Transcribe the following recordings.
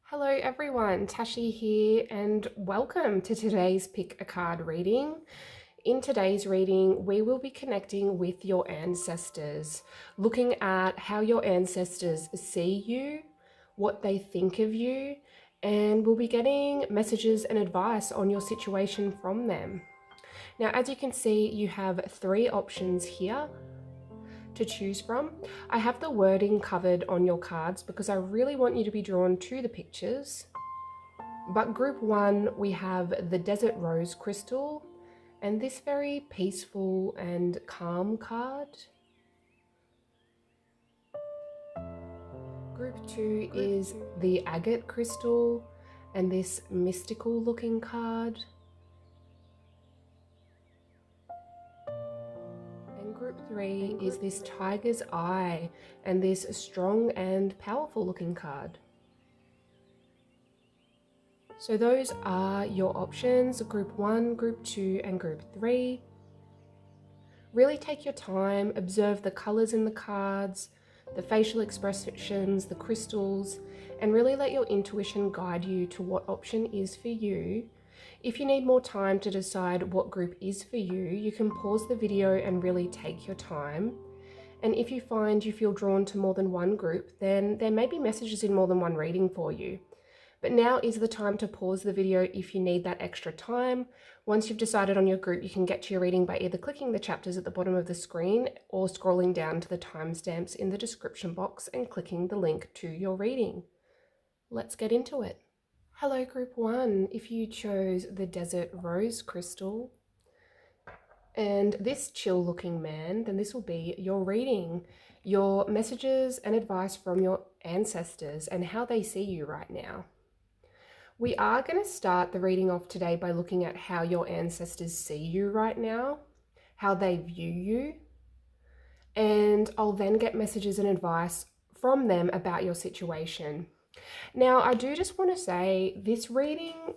Hello everyone, Tashi here and welcome to today's Pick a Card reading. In today's reading, we will be connecting with your ancestors, looking at how your ancestors see you, what they think of you, and we'll be getting messages and advice on your situation from them. Now, as you can see, you have three options here to choose from. I have the wording covered on your cards because I really want you to be drawn to the pictures. But group one, we have the Desert Rose Crystal and this very peaceful and calm card. Group two is the Agate Crystal and this mystical looking card. And group three is this Tiger's Eye and this strong and powerful looking card. So those are your options, group one, group two, and group three. Really take your time, observe the colors in the cards, the facial expressions, the crystals, and really let your intuition guide you to what option is for you. If you need more time to decide what group is for you, you can pause the video and really take your time. And if you find you feel drawn to more than one group, then there may be messages in more than one reading for you. But now is the time to pause the video if you need that extra time. Once you've decided on your group, you can get to your reading by either clicking the chapters at the bottom of the screen or scrolling down to the timestamps in the description box and clicking the link to your reading. Let's get into it. Hello group one, if you chose the Desert Rose Crystal and this chill looking man, then this will be your reading, your messages and advice from your ancestors and how they see you right now. We are going to start the reading off today by looking at how your ancestors see you right now, how they view you, and I'll then get messages and advice from them about your situation. Now, I do just want to say this reading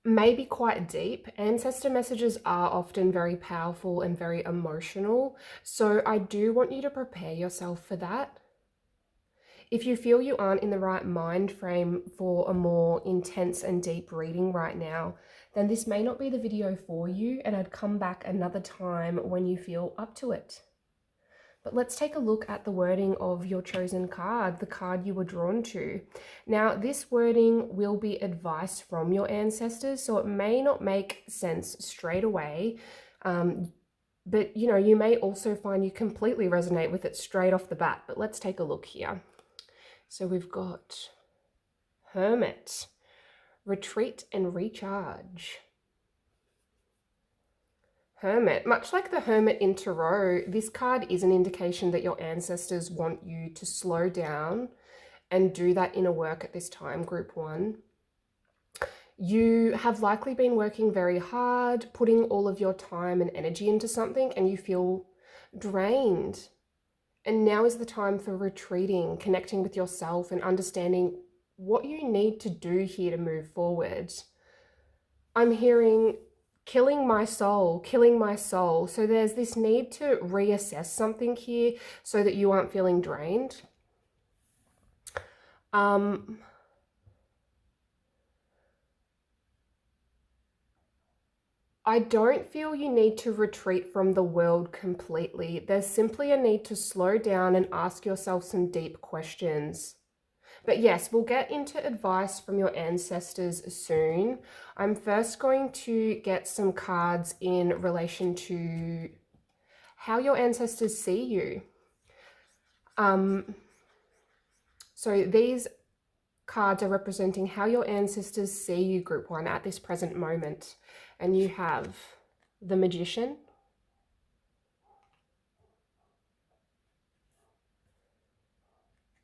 may be quite deep. Ancestor messages are often very powerful and very emotional, so I do want you to prepare yourself for that. If you feel you aren't in the right mind frame for a more intense and deep reading right now, then this may not be the video for you, and I'd come back another time when you feel up to it. But let's take a look at the wording of your chosen card, the card you were drawn to. Now, this wording will be advice from your ancestors, so it may not make sense straight away, but you may also find you completely resonate with it straight off the bat. But let's take a look here. So we've got Hermit, retreat and recharge. Hermit, much like the Hermit in Tarot, this card is an indication that your ancestors want you to slow down and do that inner work at this time, group one. You have likely been working very hard, putting all of your time and energy into something, and you feel drained. And now is the time for retreating, connecting with yourself and understanding what you need to do here to move forward. I'm hearing killing my soul, killing my soul. So there's this need to reassess something here so that you aren't feeling drained. I don't feel you need to retreat from the world completely. There's simply a need to slow down and ask yourself some deep questions. But yes, we'll get into advice from your ancestors soon. I'm first going to get some cards in relation to how your ancestors see you. So these cards are representing how your ancestors see you, group one, at this present moment. And you have the Magician,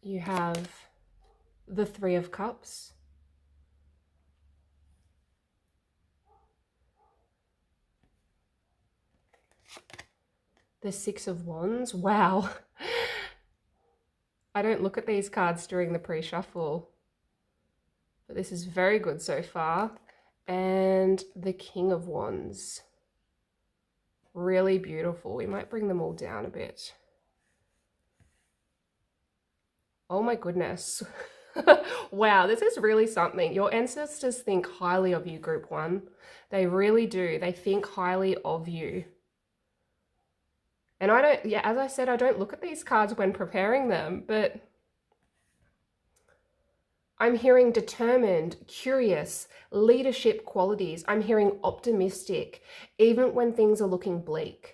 you have the Three of Cups, the Six of Wands. Wow. I don't look at these cards during the pre-shuffle, but this is very good so far. And the King of Wands. Really beautiful. We might bring them all down a bit. Oh my goodness. Wow, this is really something. Your ancestors think highly of you, group one. They really do. They think highly of you. And I don't, yeah, as I said, I don't look at these cards when preparing them, but I'm hearing determined, curious, leadership qualities. I'm hearing optimistic, even when things are looking bleak.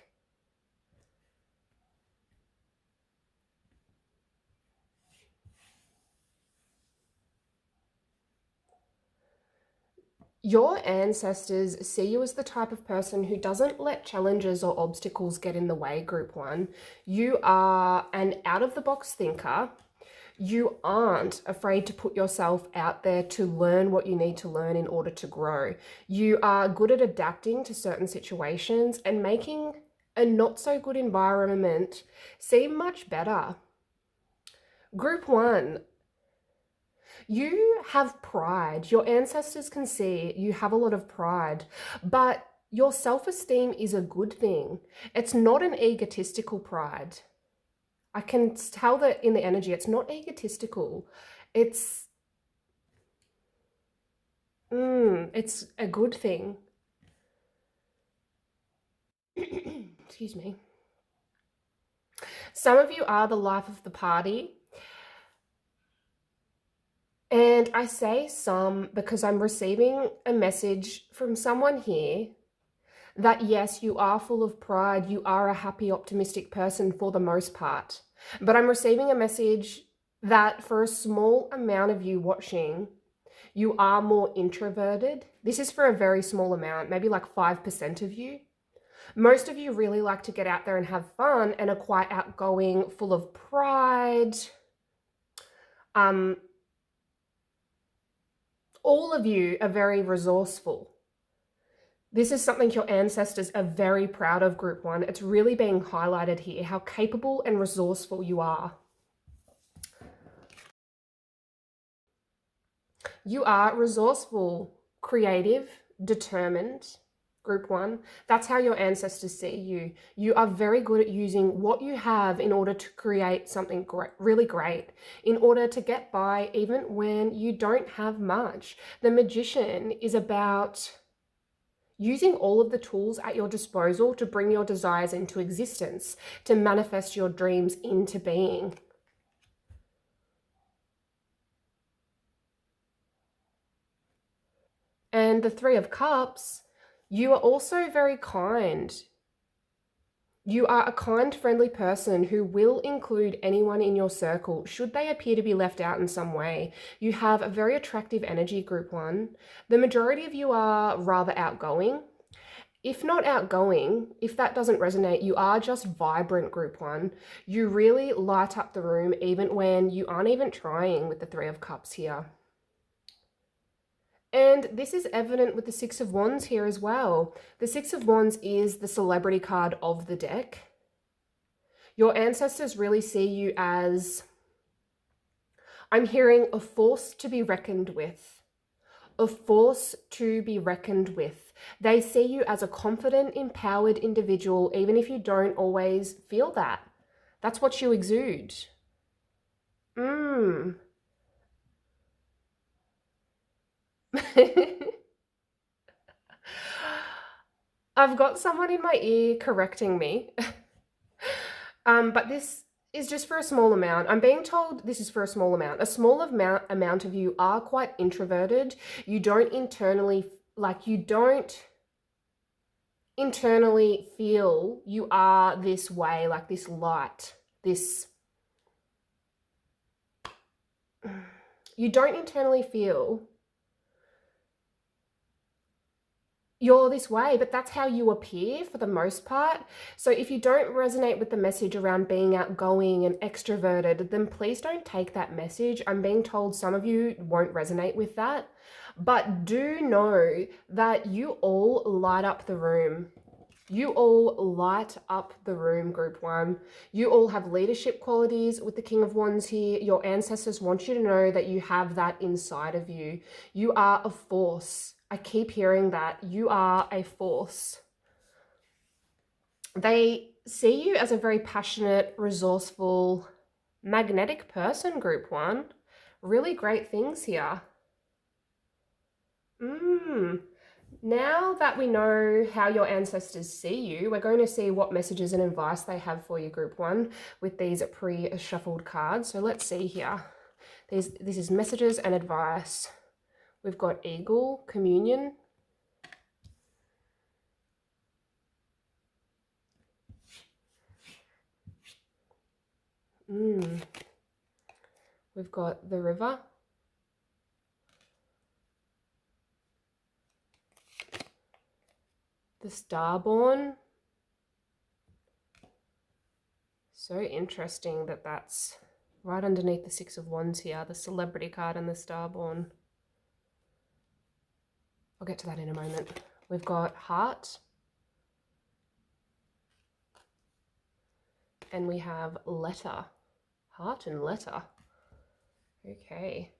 Your ancestors see you as the type of person who doesn't let challenges or obstacles get in the way, group one. You are an out of the box thinker. You aren't afraid to put yourself out there to learn what you need to learn in order to grow. You are good at adapting to certain situations and making a not so good environment seem much better. Group one, you have pride. Your ancestors can see you have a lot of pride, but your self-esteem is a good thing. It's not an egotistical pride. I can tell that in the energy, it's not egotistical. It's it's a good thing. Excuse me. Some of you are the life of the party. And I say some because I'm receiving a message from someone here that yes, you are full of pride. You are a happy, optimistic person for the most part. But I'm receiving a message that for a small amount of you watching, you are more introverted. This is for a very small amount, maybe like 5% of you. Most of you really like to get out there and have fun and are quite outgoing, full of pride. All of you are very resourceful. This is something your ancestors are very proud of, group one. It's really being highlighted here, how capable and resourceful you are. You are resourceful, creative, determined, group one. That's how your ancestors see you. You are very good at using what you have in order to create something great, really great, in order to get by even when you don't have much. The Magician is about using all of the tools at your disposal to bring your desires into existence, to manifest your dreams into being. And the Three of Cups, you are also very kind. You are a kind, friendly person who will include anyone in your circle should they appear to be left out in some way. You have a very attractive energy, group one. The majority of you are rather outgoing. If not outgoing, if that doesn't resonate, you are just vibrant, group one. You really light up the room even when you aren't even trying with the Three of Cups here. And this is evident with the Six of Wands here as well. The Six of Wands is the celebrity card of the deck. Your ancestors really see you as, I'm hearing, a force to be reckoned with. A force to be reckoned with. They see you as a confident, empowered individual, even if you don't always feel that. That's what you exude. I've got someone in my ear correcting me. But this is just for a small amount. I'm being told this is for a small amount. A small amount of you are quite introverted. You don't internally feel you are this way, like this light, this. You don't internally feel you're this way, but that's how you appear for the most part. So if you don't resonate with the message around being outgoing and extroverted, then please don't take that message. I'm being told some of you won't resonate with that, but do know that you all light up the room. You all light up the room, group one. You all have leadership qualities with the King of Wands here. Your ancestors want you to know that you have that inside of you. You are a force. I keep hearing that. You are a force. They see you as a very passionate, resourceful, magnetic person, group one. Really great things here. Now that we know how your ancestors see you, we're going to see what messages and advice they have for you, Group 1, with these pre-shuffled cards. So let's see here. This is messages and advice. We've got Eagle, Communion. We've got the River. The Starborn. So interesting that that's right underneath the Six of Wands here, the Celebrity card and the Starborn. I'll get to that in a moment. We've got Heart. And we have Letter. Heart and Letter. Okay.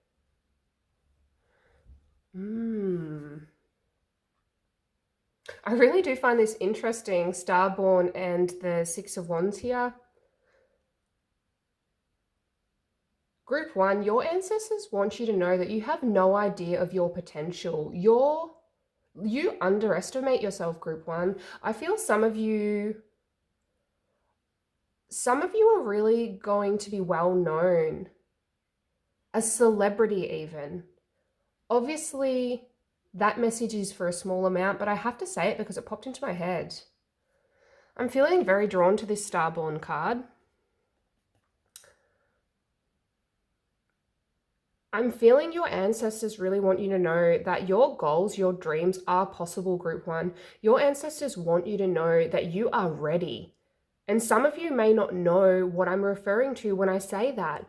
I really do find this interesting, Starborn and the Six of Wands here. Group 1, your ancestors want you to know that you have no idea of your potential. You underestimate yourself, Group 1. I feel some of you are really going to be well known. A celebrity even. Obviously, that message is for a small amount, but I have to say it because it popped into my head. I'm feeling very drawn to this Starborn card. I'm feeling your ancestors really want you to know that your goals, your dreams are possible, Group 1. Your ancestors want you to know that you are ready. And some of you may not know what I'm referring to when I say that,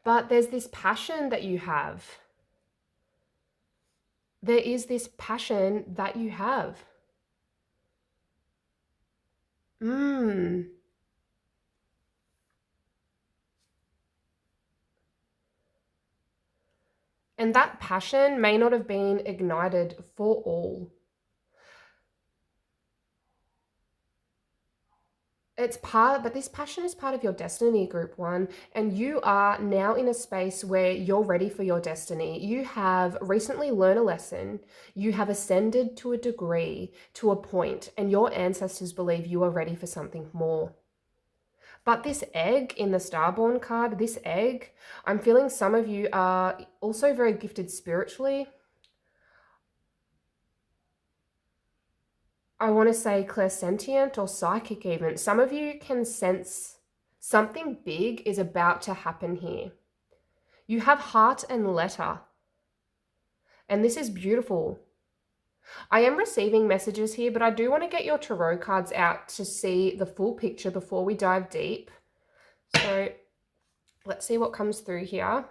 but there's this passion that you have. There is this passion that you have. And that passion may not have been ignited for all. But this passion is part of your destiny, Group 1, and you are now in a space where you're ready for your destiny. You have recently learned a lesson, you have ascended to a degree, to a point, and your ancestors believe you are ready for something more. But this egg in the Starborn card, this egg, I'm feeling some of you are also very gifted spiritually. I want to say clairsentient or psychic even. Some of you can sense something big is about to happen here. You have Heart and Letter. And this is beautiful. I am receiving messages here, but I do want to get your tarot cards out to see the full picture before we dive deep. So let's see what comes through here.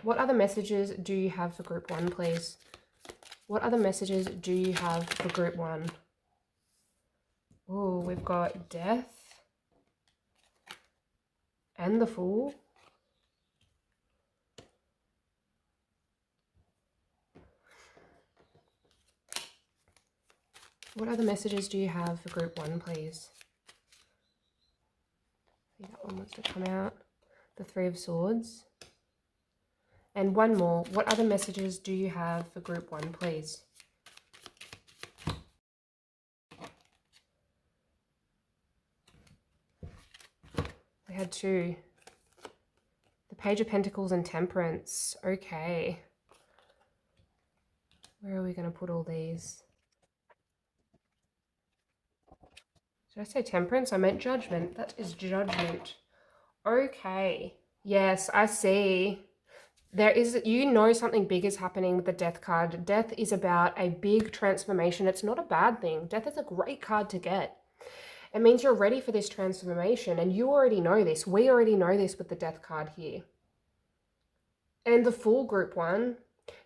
What other messages do you have for Group 1, please? What other messages do you have for Group 1? Oh, we've got Death and the Fool. What other messages do you have for Group 1, please? I think that one wants to come out. The Three of Swords. And one more. What other messages do you have for Group 1, please? We had two. The Page of Pentacles and Temperance. Okay. Where are we going to put all these? Did I say Temperance? I meant Judgment. That is Judgment. Okay. Yes, I see. There is, you know, something big is happening with the Death card. Death is about a big transformation. It's not a bad thing. Death is a great card to get. It means you're ready for this transformation, and you already know this. We already know this with the Death card here. And the Fool, Group 1,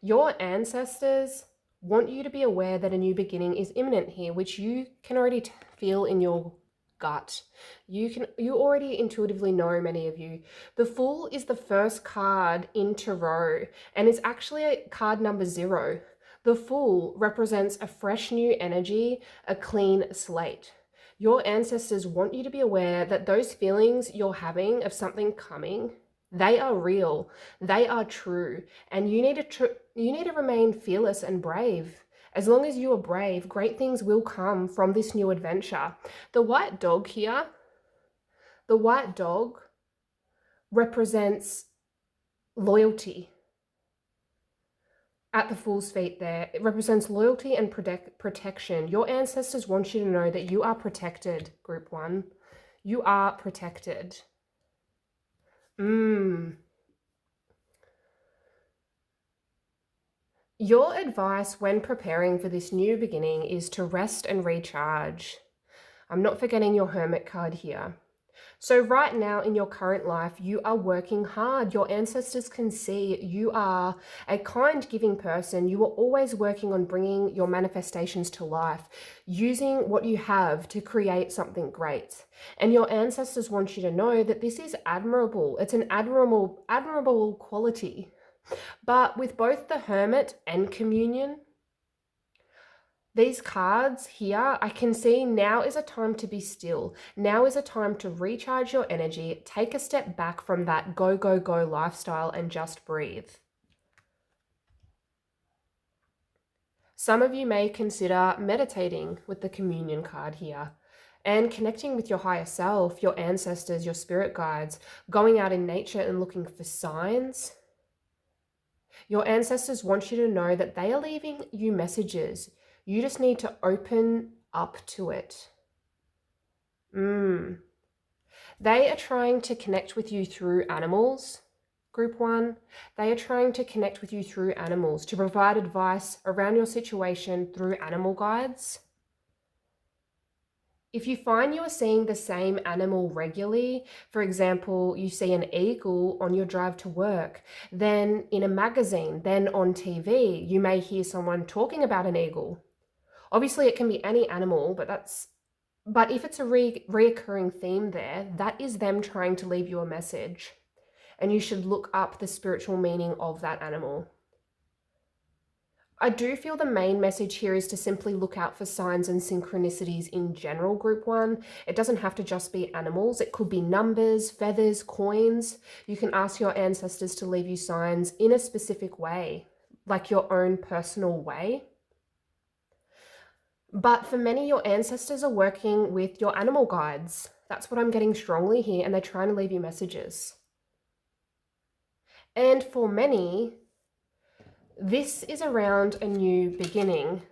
your ancestors want you to be aware that a new beginning is imminent here, which you can already feel in your gut. You already intuitively know, many of you. The Fool is the first card in Tarot, and it's actually card number 0. The Fool represents a fresh new energy, a clean slate. Your ancestors want you to be aware that those feelings you're having of something coming, they are real, they are true, and you need to remain fearless and brave. As long as you are brave, great things will come from this new adventure. The white dog here, the white dog represents loyalty. At the Fool's feet there, it represents loyalty and protection. Your ancestors want you to know that you are protected, group 1. You are protected. Your advice when preparing for this new beginning is to rest and recharge. I'm not forgetting your Hermit card here. So right now in your current life, you are working hard. Your ancestors can see you are a kind, giving person. You are always working on bringing your manifestations to life, using what you have to create something great. And your ancestors want you to know that this is admirable. It's an admirable quality. But with both the Hermit and Communion, these cards here, I can see now is a time to be still. Now is a time to recharge your energy, take a step back from that go, go, go lifestyle and just breathe. Some of you may consider meditating with the Communion card here and connecting with your higher self, your ancestors, your spirit guides, going out in nature and looking for signs. Your ancestors want you to know that they are leaving you messages. You just need to open up to it. They are trying to connect with you through animals, group 1. They are trying to connect with you through animals, to provide advice around your situation through animal guides. If you find you are seeing the same animal regularly, for example, you see an eagle on your drive to work, then in a magazine, then on TV, you may hear someone talking about an eagle. Obviously, it can be any animal, but if it's a reoccurring theme there, that is them trying to leave you a message. And you should look up the spiritual meaning of that animal. I do feel the main message here is to simply look out for signs and synchronicities in general, group 1. It doesn't have to just be animals. It could be numbers, feathers, coins. You can ask your ancestors to leave you signs in a specific way, like your own personal way. But for many, your ancestors are working with your animal guides. That's what I'm getting strongly here, and they're trying to leave you messages. And for many, this is around a new beginning.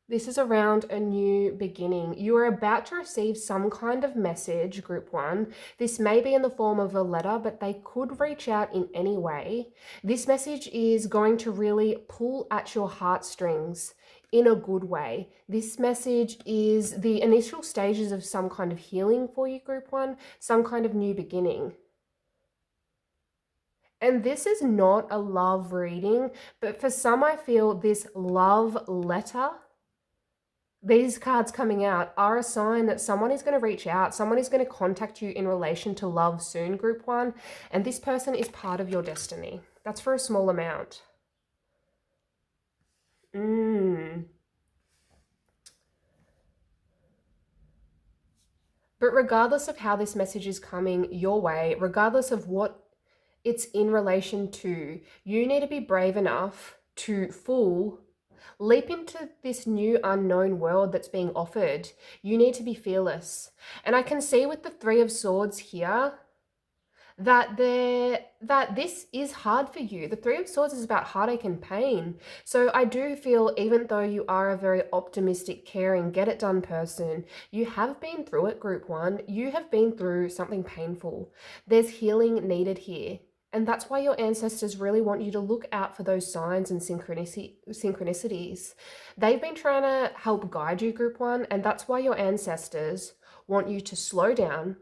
This is around a new beginning. You are about to receive some kind of message, group 1. This may be in the form of a letter, but they could reach out in any way. This message is going to really pull at your heartstrings in a good way. This message is the initial stages of some kind of healing for you, group 1, some kind of new beginning. And this is not a love reading, but for some, I feel this love letter, these cards coming out are a sign that someone is going to reach out. Someone is going to contact you in relation to love soon, group 1. And this person is part of your destiny. That's for a small amount. But regardless of how this message is coming your way, regardless of what it's in relation to, you need to be brave enough to leap into this new unknown world that's being offered. You need to be fearless. And I can see with the 3 of Swords here that this is hard for you. The 3 of Swords is about heartache and pain. So I do feel, even though you are a very optimistic, caring, get it done person, you have been through it, group 1. You have been through something painful. There's healing needed here. And that's why your ancestors really want you to look out for those signs and synchronicities. They've been trying to help guide you, group 1, and that's why your ancestors want you to slow down,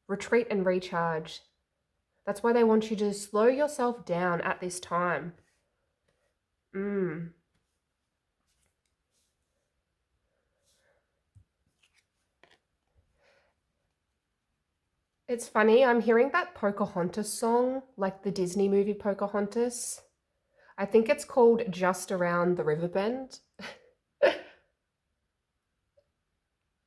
retreat and recharge. That's why they want you to slow yourself down at this time. It's funny, I'm hearing that Pocahontas song, like the Disney movie Pocahontas. I think it's called Just Around the River Bend.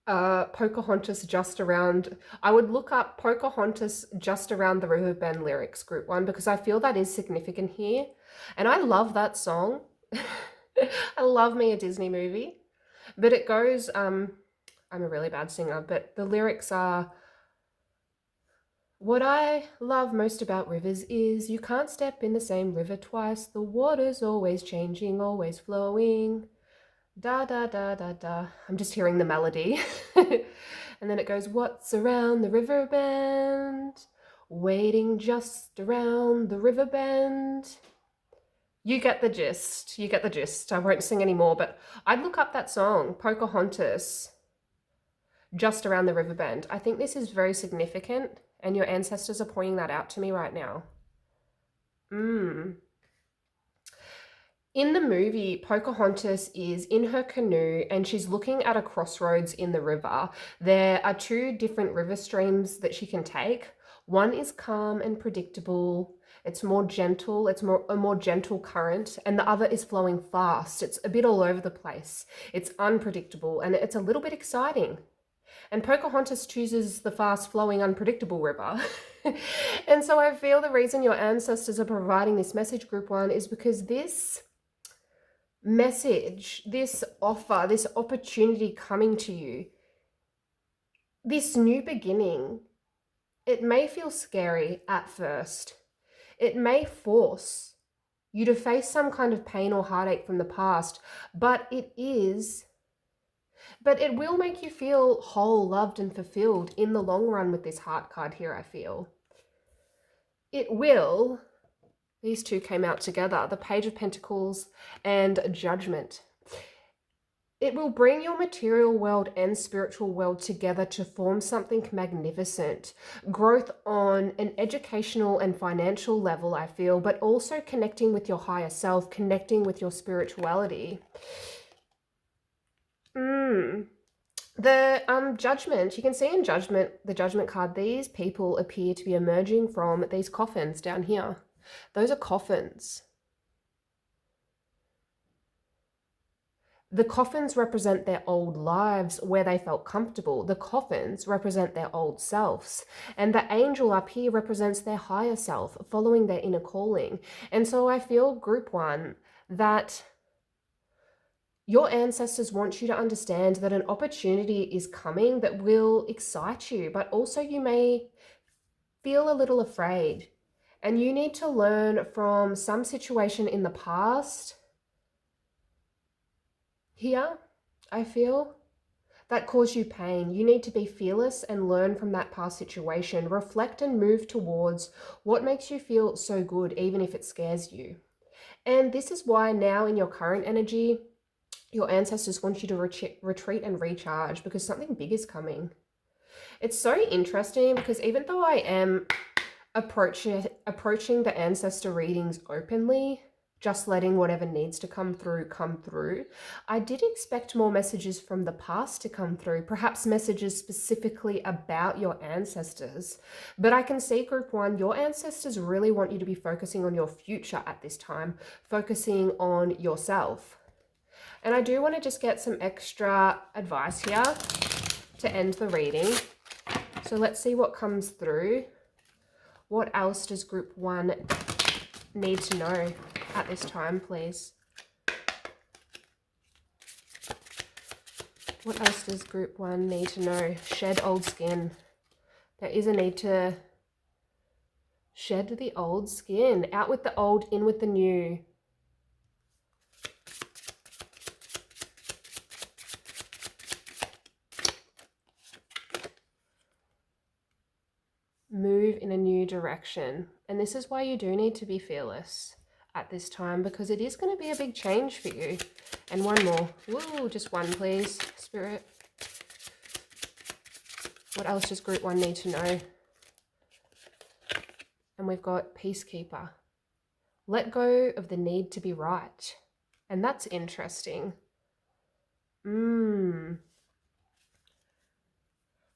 Pocahontas Just Around. I would look up Pocahontas Just Around the River Bend lyrics, group one, because I feel that is significant here. And I love that song. I love me a Disney movie. But it goes, I'm a really bad singer, but the lyrics are, what I love most about rivers is you can't step in the same river twice. The water's always changing, always flowing. Da da da da da. I'm just hearing the melody. And then it goes, what's around the river bend? Waiting just around the river bend. You get the gist. You get the gist. I won't sing anymore, but I'd look up that song, Pocahontas, Just Around the River Bend. I think this is very significant, and your ancestors are pointing that out to me right now. In the movie, Pocahontas is in her canoe and she's looking at a crossroads in the river. There are two different river streams that she can take. One is calm and predictable. It's more gentle. It's a more gentle current. And the other is flowing fast. It's a bit all over the place. It's unpredictable and it's a little bit exciting. And Pocahontas chooses the fast-flowing, unpredictable river. And so I feel the reason your ancestors are providing this message, group one, is because this message, this offer, this opportunity coming to you, this new beginning, it may feel scary at first. It may force you to face some kind of pain or heartache from the past, but it will make you feel whole, loved, and fulfilled in the long run with this heart card here, I feel. It will, these two came out together, the Page of Pentacles and Judgment. It will bring your material world and spiritual world together to form something magnificent. Growth on an educational and financial level, I feel, but also connecting with your higher self, connecting with your spirituality. The Judgment, you can see in Judgment, the Judgment card, these people appear to be emerging from these coffins down here. Those are coffins. The coffins represent their old lives where they felt comfortable. The coffins represent their old selves. And the angel up here represents their higher self, following their inner calling. And so I feel, group one, that your ancestors want you to understand that an opportunity is coming that will excite you, but also you may feel a little afraid. And you need to learn from some situation in the past here, I feel, that caused you pain. You need to be fearless and learn from that past situation. Reflect and move towards what makes you feel so good, even if it scares you. And this is why now in your current energy, your ancestors want you to retreat and recharge, because something big is coming. It's so interesting because even though I am approaching the ancestor readings openly, just letting whatever needs to come through, I did expect more messages from the past to come through, perhaps messages specifically about your ancestors. But I can see, group one, your ancestors really want you to be focusing on your future at this time, focusing on yourself. And I do want to just get some extra advice here to end the reading. So let's see what comes through. What else does group one need to know at this time, please? What else does group one need to know? Shed old skin. There is a need to shed the old skin. Out with the old, in with the new. Move in a new direction. And this is why you do need to be fearless at this time, because it is going to be a big change for you. And one more. Woo, just one, please, Spirit. What else does group one need to know? And we've got Peacekeeper. Let go of the need to be right. And that's interesting.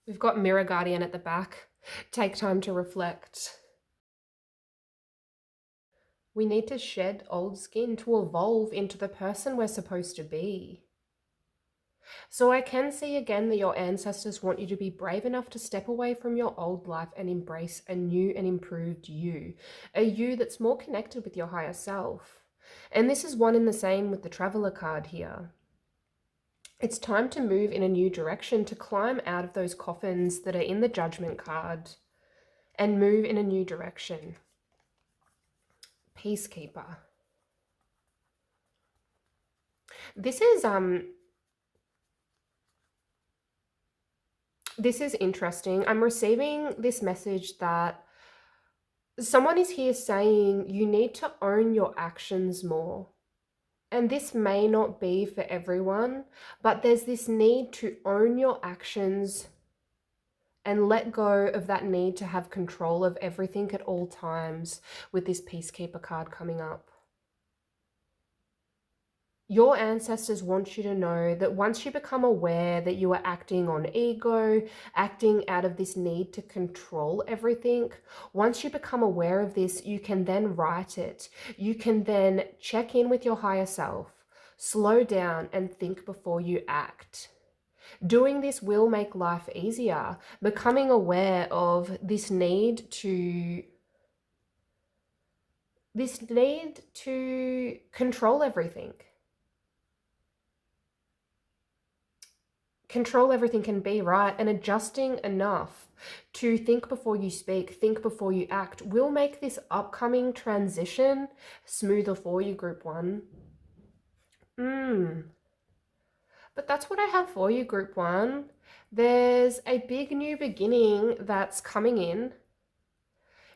We've got Mirror Guardian at the back. Take time to reflect. We need to shed old skin to evolve into the person we're supposed to be. So I can see again that your ancestors want you to be brave enough to step away from your old life and embrace a new and improved you, a you that's more connected with your higher self. And this is one and the same with the Traveler card here. It's time to move in a new direction, to climb out of those coffins that are in the Judgment card and move in a new direction. Peacekeeper. This is interesting. I'm receiving this message that someone is here saying you need to own your actions more. And this may not be for everyone, but there's this need to own your actions and let go of that need to have control of everything at all times with this Peacekeeper card coming up. Your ancestors want you to know that once you become aware that you are acting on ego, acting out of this need to control everything, once you become aware of this, you can then write it. You can then check in with your higher self, slow down and think before you act. Doing this will make life easier. Becoming aware of this need to control everything. Control everything and be right, and adjusting enough to think before you speak, think before you act will make this upcoming transition smoother for you, Group 1. But that's what I have for you, Group 1. There's a big new beginning that's coming in.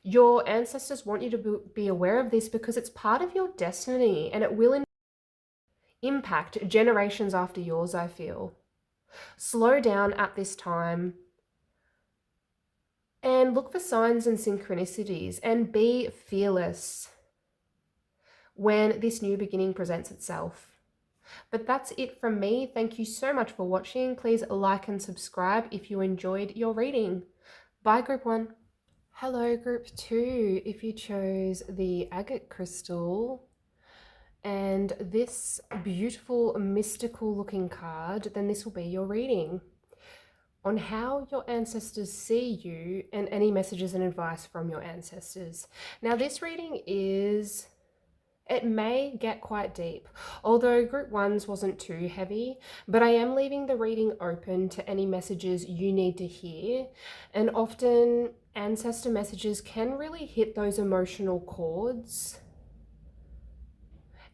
Your ancestors want you to be aware of this because it's part of your destiny and it will impact generations after yours, I feel. Slow down at this time and look for signs and synchronicities and be fearless when this new beginning presents itself. But that's it from me. Thank you so much for watching. Please like and subscribe if you enjoyed your reading. Bye, Group 1. Hello, Group 2. If you chose the agate crystal and this beautiful mystical looking card, then this will be your reading on how your ancestors see you and any messages and advice from your ancestors. Now this reading it may get quite deep, although Group 1's wasn't too heavy, but I am leaving the reading open to any messages you need to hear, and often ancestor messages can really hit those emotional chords.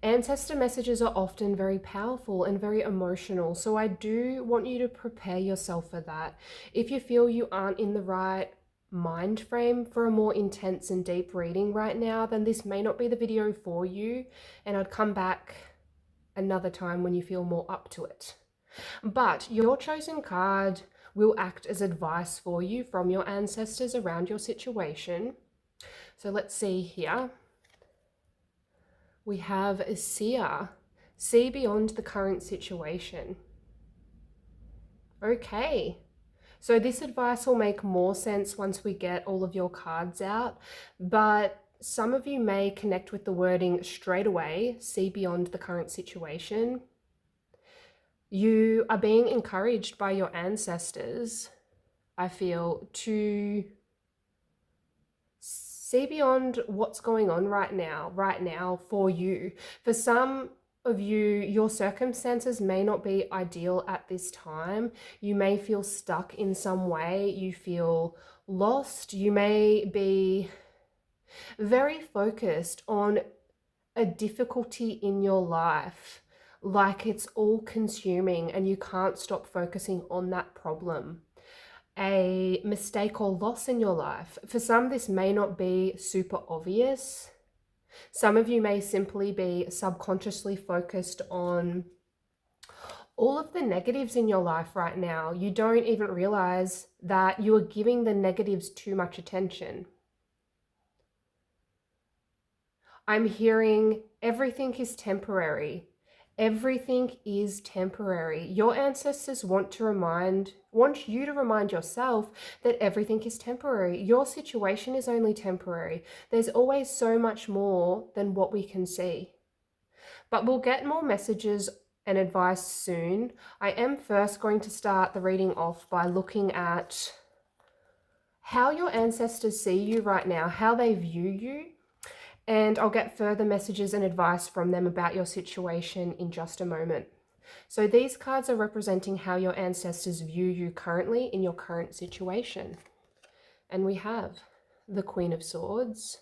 Ancestor messages are often very powerful and very emotional, so I do want you to prepare yourself for that. If you feel you aren't in the right mind frame for a more intense and deep reading right now, then this may not be the video for you, and I'd come back another time when you feel more up to it. But your chosen card will act as advice for you from your ancestors around your situation. So let's see here. We have a seer. See beyond the current situation. Okay. So this advice will make more sense once we get all of your cards out, but some of you may connect with the wording straight away, see beyond the current situation. You are being encouraged by your ancestors, I feel, to see beyond what's going on right now for you. For some of you, your circumstances may not be ideal at this time. You may feel stuck in some way. You feel lost. You may be very focused on a difficulty in your life, like it's all consuming and you can't stop focusing on that problem. A mistake or loss in your life. For some, this may not be super obvious. Some of you may simply be subconsciously focused on all of the negatives in your life right now. You don't even realize that you are giving the negatives too much attention. I'm hearing everything is temporary. Everything is temporary. Your ancestors want you to remind yourself that everything is temporary. Your situation is only temporary. There's always so much more than what we can see. But we'll get more messages and advice soon. I am first going to start the reading off by looking at how your ancestors see you right now, how they view you, and I'll get further messages and advice from them about your situation in just a moment. So these cards are representing how your ancestors view you currently in your current situation. And we have the Queen of Swords,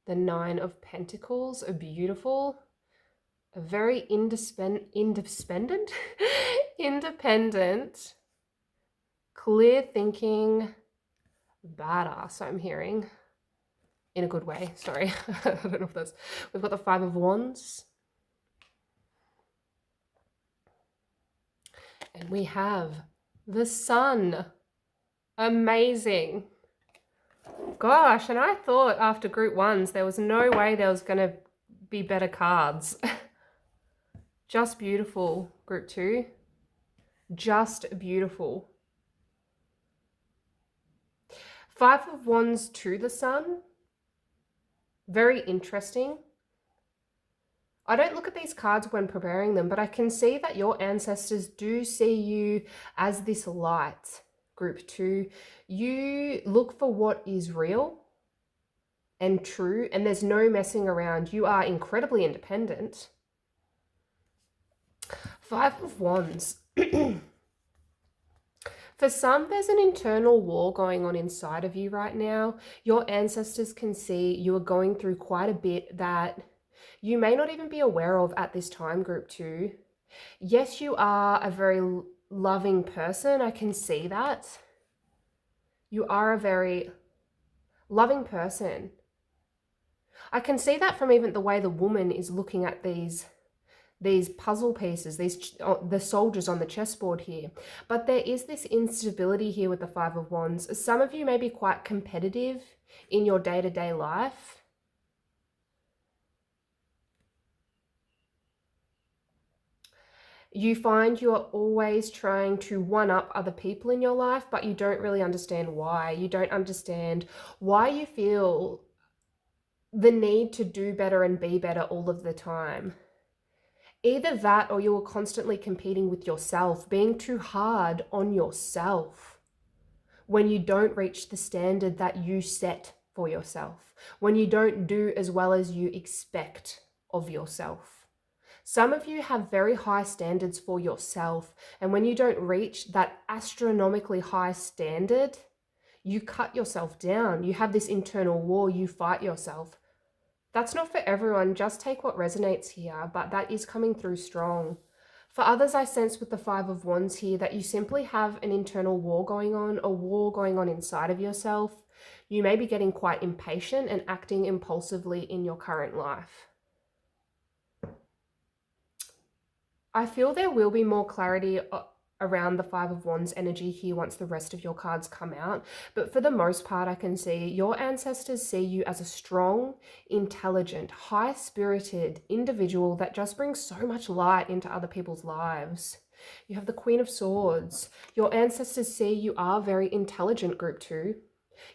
the Nine of Pentacles, a beautiful, a very independent, clear thinking badass, I'm hearing, in a good way. Sorry, I don't know if that's, we've got the Five of Wands, and we have the Sun. Amazing. Gosh, and I thought after group ones there was no way there was going to be better cards. Just beautiful, group two. Just beautiful. Five of Wands to the Sun. Very interesting. I don't look at these cards when preparing them, but I can see that your ancestors do see you as this light, group two. You look for what is real and true, and there's no messing around. You are incredibly independent. Five of Wands. For some, there's an internal war going on inside of you right now. Your ancestors can see you are going through quite a bit that you may not even be aware of at this time, group two. Yes, you are a very loving person. I can see that. You are a very loving person. I can see that from even the way the woman is looking at these puzzle pieces, the soldiers on the chessboard here. But there is this instability here with the Five of Wands. Some of you may be quite competitive in your day-to-day life. You find you are always trying to one-up other people in your life, but you don't really understand why. You don't understand why you feel the need to do better and be better all of the time. Either that, or you are constantly competing with yourself, being too hard on yourself when you don't reach the standard that you set for yourself, when you don't do as well as you expect of yourself. Some of you have very high standards for yourself, and when you don't reach that astronomically high standard, you cut yourself down. You have this internal war, you fight yourself. That's not for everyone, just take what resonates here, but that is coming through strong. For others, I sense with the Five of Wands here that you simply have an internal war going on, a war going on inside of yourself. You may be getting quite impatient and acting impulsively in your current life. I feel there will be more clarity around the Five of Wands energy here once the rest of your cards come out. But for the most part, I can see your ancestors see you as a strong, intelligent, high-spirited individual that just brings so much light into other people's lives. You have the Queen of Swords. Your ancestors see you are very intelligent, group two.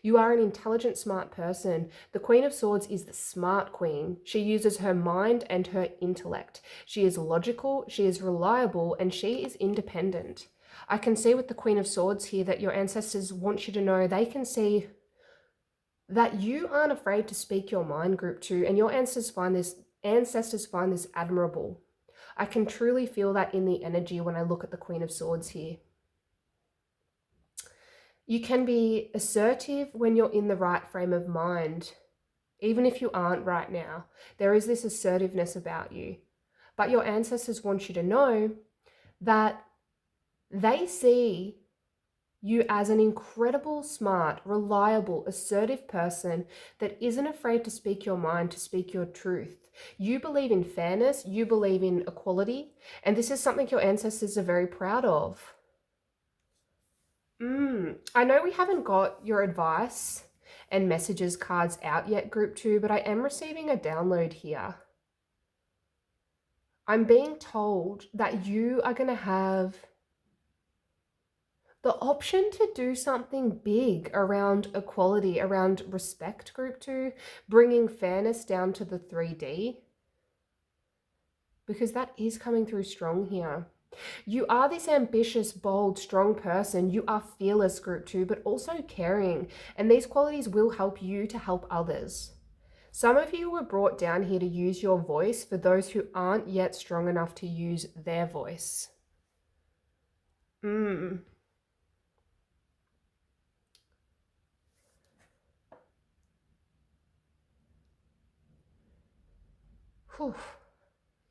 You are an intelligent, smart person. The Queen of Swords is the smart queen. She uses her mind and her intellect. She is logical, she is reliable, and she is independent. I can see with the Queen of Swords here that your ancestors want you to know, they can see that you aren't afraid to speak your mind, group two, and your ancestors find this admirable. I can truly feel that in the energy when I look at the Queen of Swords here. You can be assertive when you're in the right frame of mind, even if you aren't right now. There is this assertiveness about you. But your ancestors want you to know that they see you as an incredible, smart, reliable, assertive person that isn't afraid to speak your mind, to speak your truth. You believe in fairness, you believe in equality, and this is something your ancestors are very proud of. I know we haven't got your advice and messages cards out yet, group 2, but I am receiving a download here. I'm being told that you are going to have the option to do something big around equality, around respect, group 2, bringing fairness down to the 3D, because that is coming through strong here. You are this ambitious, bold, strong person. You are fearless, group 2, but also caring. And these qualities will help you to help others. Some of you were brought down here to use your voice for those who aren't yet strong enough to use their voice. Whew.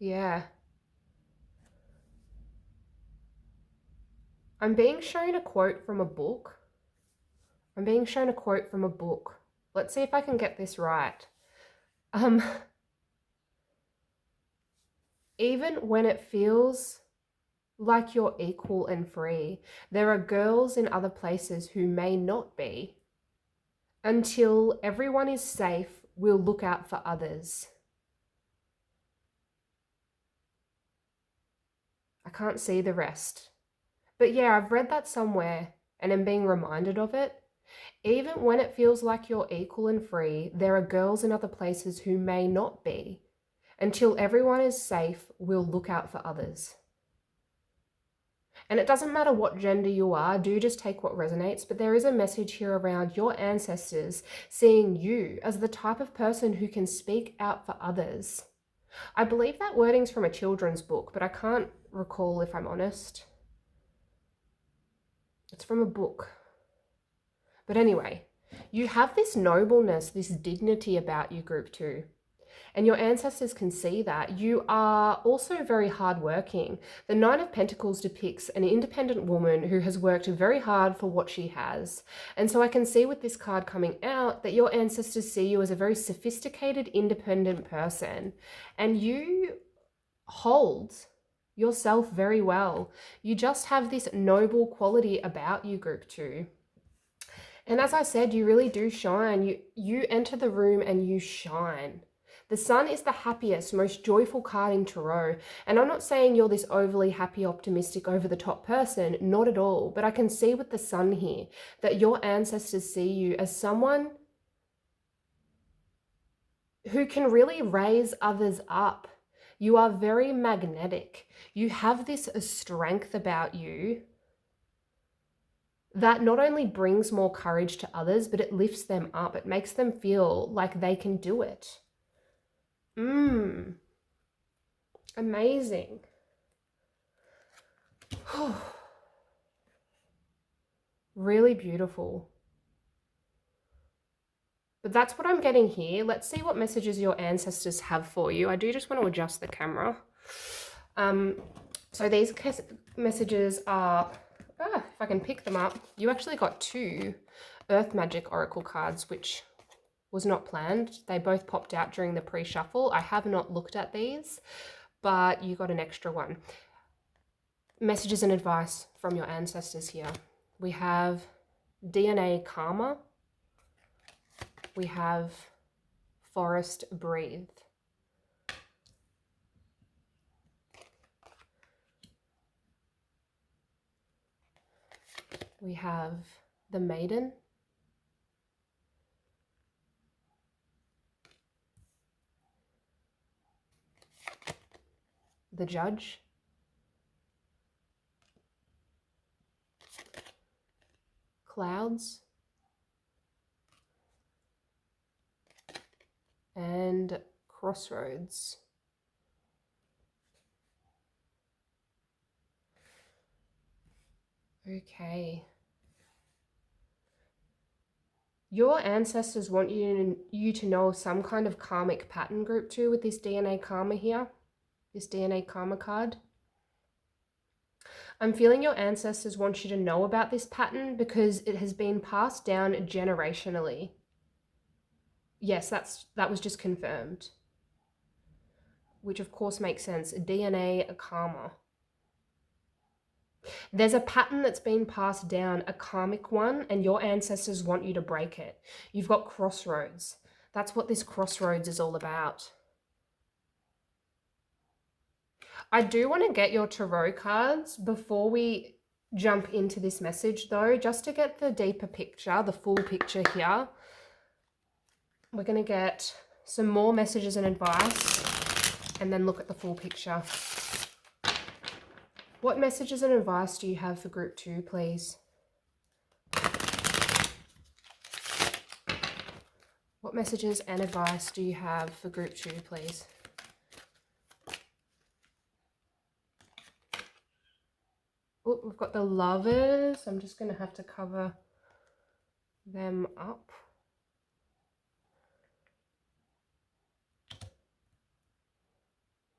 Yeah. I'm being shown a quote from a book. Let's see if I can get this right. Even when it feels like you're equal and free, there are girls in other places who may not be. Until everyone is safe, we'll look out for others. I can't see the rest. But yeah, I've read that somewhere and am being reminded of it. Even when it feels like you're equal and free, there are girls in other places who may not be. Until everyone is safe, we'll look out for others. And it doesn't matter what gender you are, do just take what resonates, but there is a message here around your ancestors seeing you as the type of person who can speak out for others. I believe that wording's from a children's book, but I can't recall if I'm honest. It's from a book. But anyway, you have this nobleness, this dignity about you, group 2. And your ancestors can see that. You are also very hardworking. The Nine of Pentacles depicts an independent woman who has worked very hard for what she has. And so I can see with this card coming out that your ancestors see you as a very sophisticated, independent person. And you hold yourself very well. You just have this noble quality about you, group 2. And as I said, you really do shine. You enter the room and you shine. The Sun is the happiest, most joyful card in Tarot. And I'm not saying you're this overly happy, optimistic, over-the-top person. Not at all. But I can see with the Sun here that your ancestors see you as someone who can really raise others up. You are very magnetic. You have this strength about you that not only brings more courage to others, but it lifts them up. It makes them feel like they can do it. Amazing. Really beautiful. But that's what I'm getting here. Let's see what messages your ancestors have for you. I do just want to adjust the camera. So these messages are, if I can pick them up, you actually got 2 Earth Magic Oracle cards, which was not planned. They both popped out during the pre-shuffle. I have not looked at these, but you got an extra one. Messages and advice from your ancestors here. We have DNA Karma. We have Forest Breathe. We have the Maiden. The Judge. Clouds. And Crossroads. Okay. Your ancestors want you to know some kind of karmic pattern, group 2, with this DNA Karma here. This DNA Karma card. I'm feeling your ancestors want you to know about this pattern because it has been passed down generationally. Yes, that was just confirmed. Which of course makes sense. DNA Karma. There's a pattern that's been passed down, a karmic one, and your ancestors want you to break it. You've got crossroads. That's what this crossroads is all about. I do want to get your tarot cards before we jump into this message though, just to get the deeper picture, the full picture here. We're going to get some more messages and advice and then look at the full picture. What messages and advice do you have for group 2, please? What messages and advice do you have for group 2, please? Oh, we've got the Lovers. I'm just going to have to cover them up.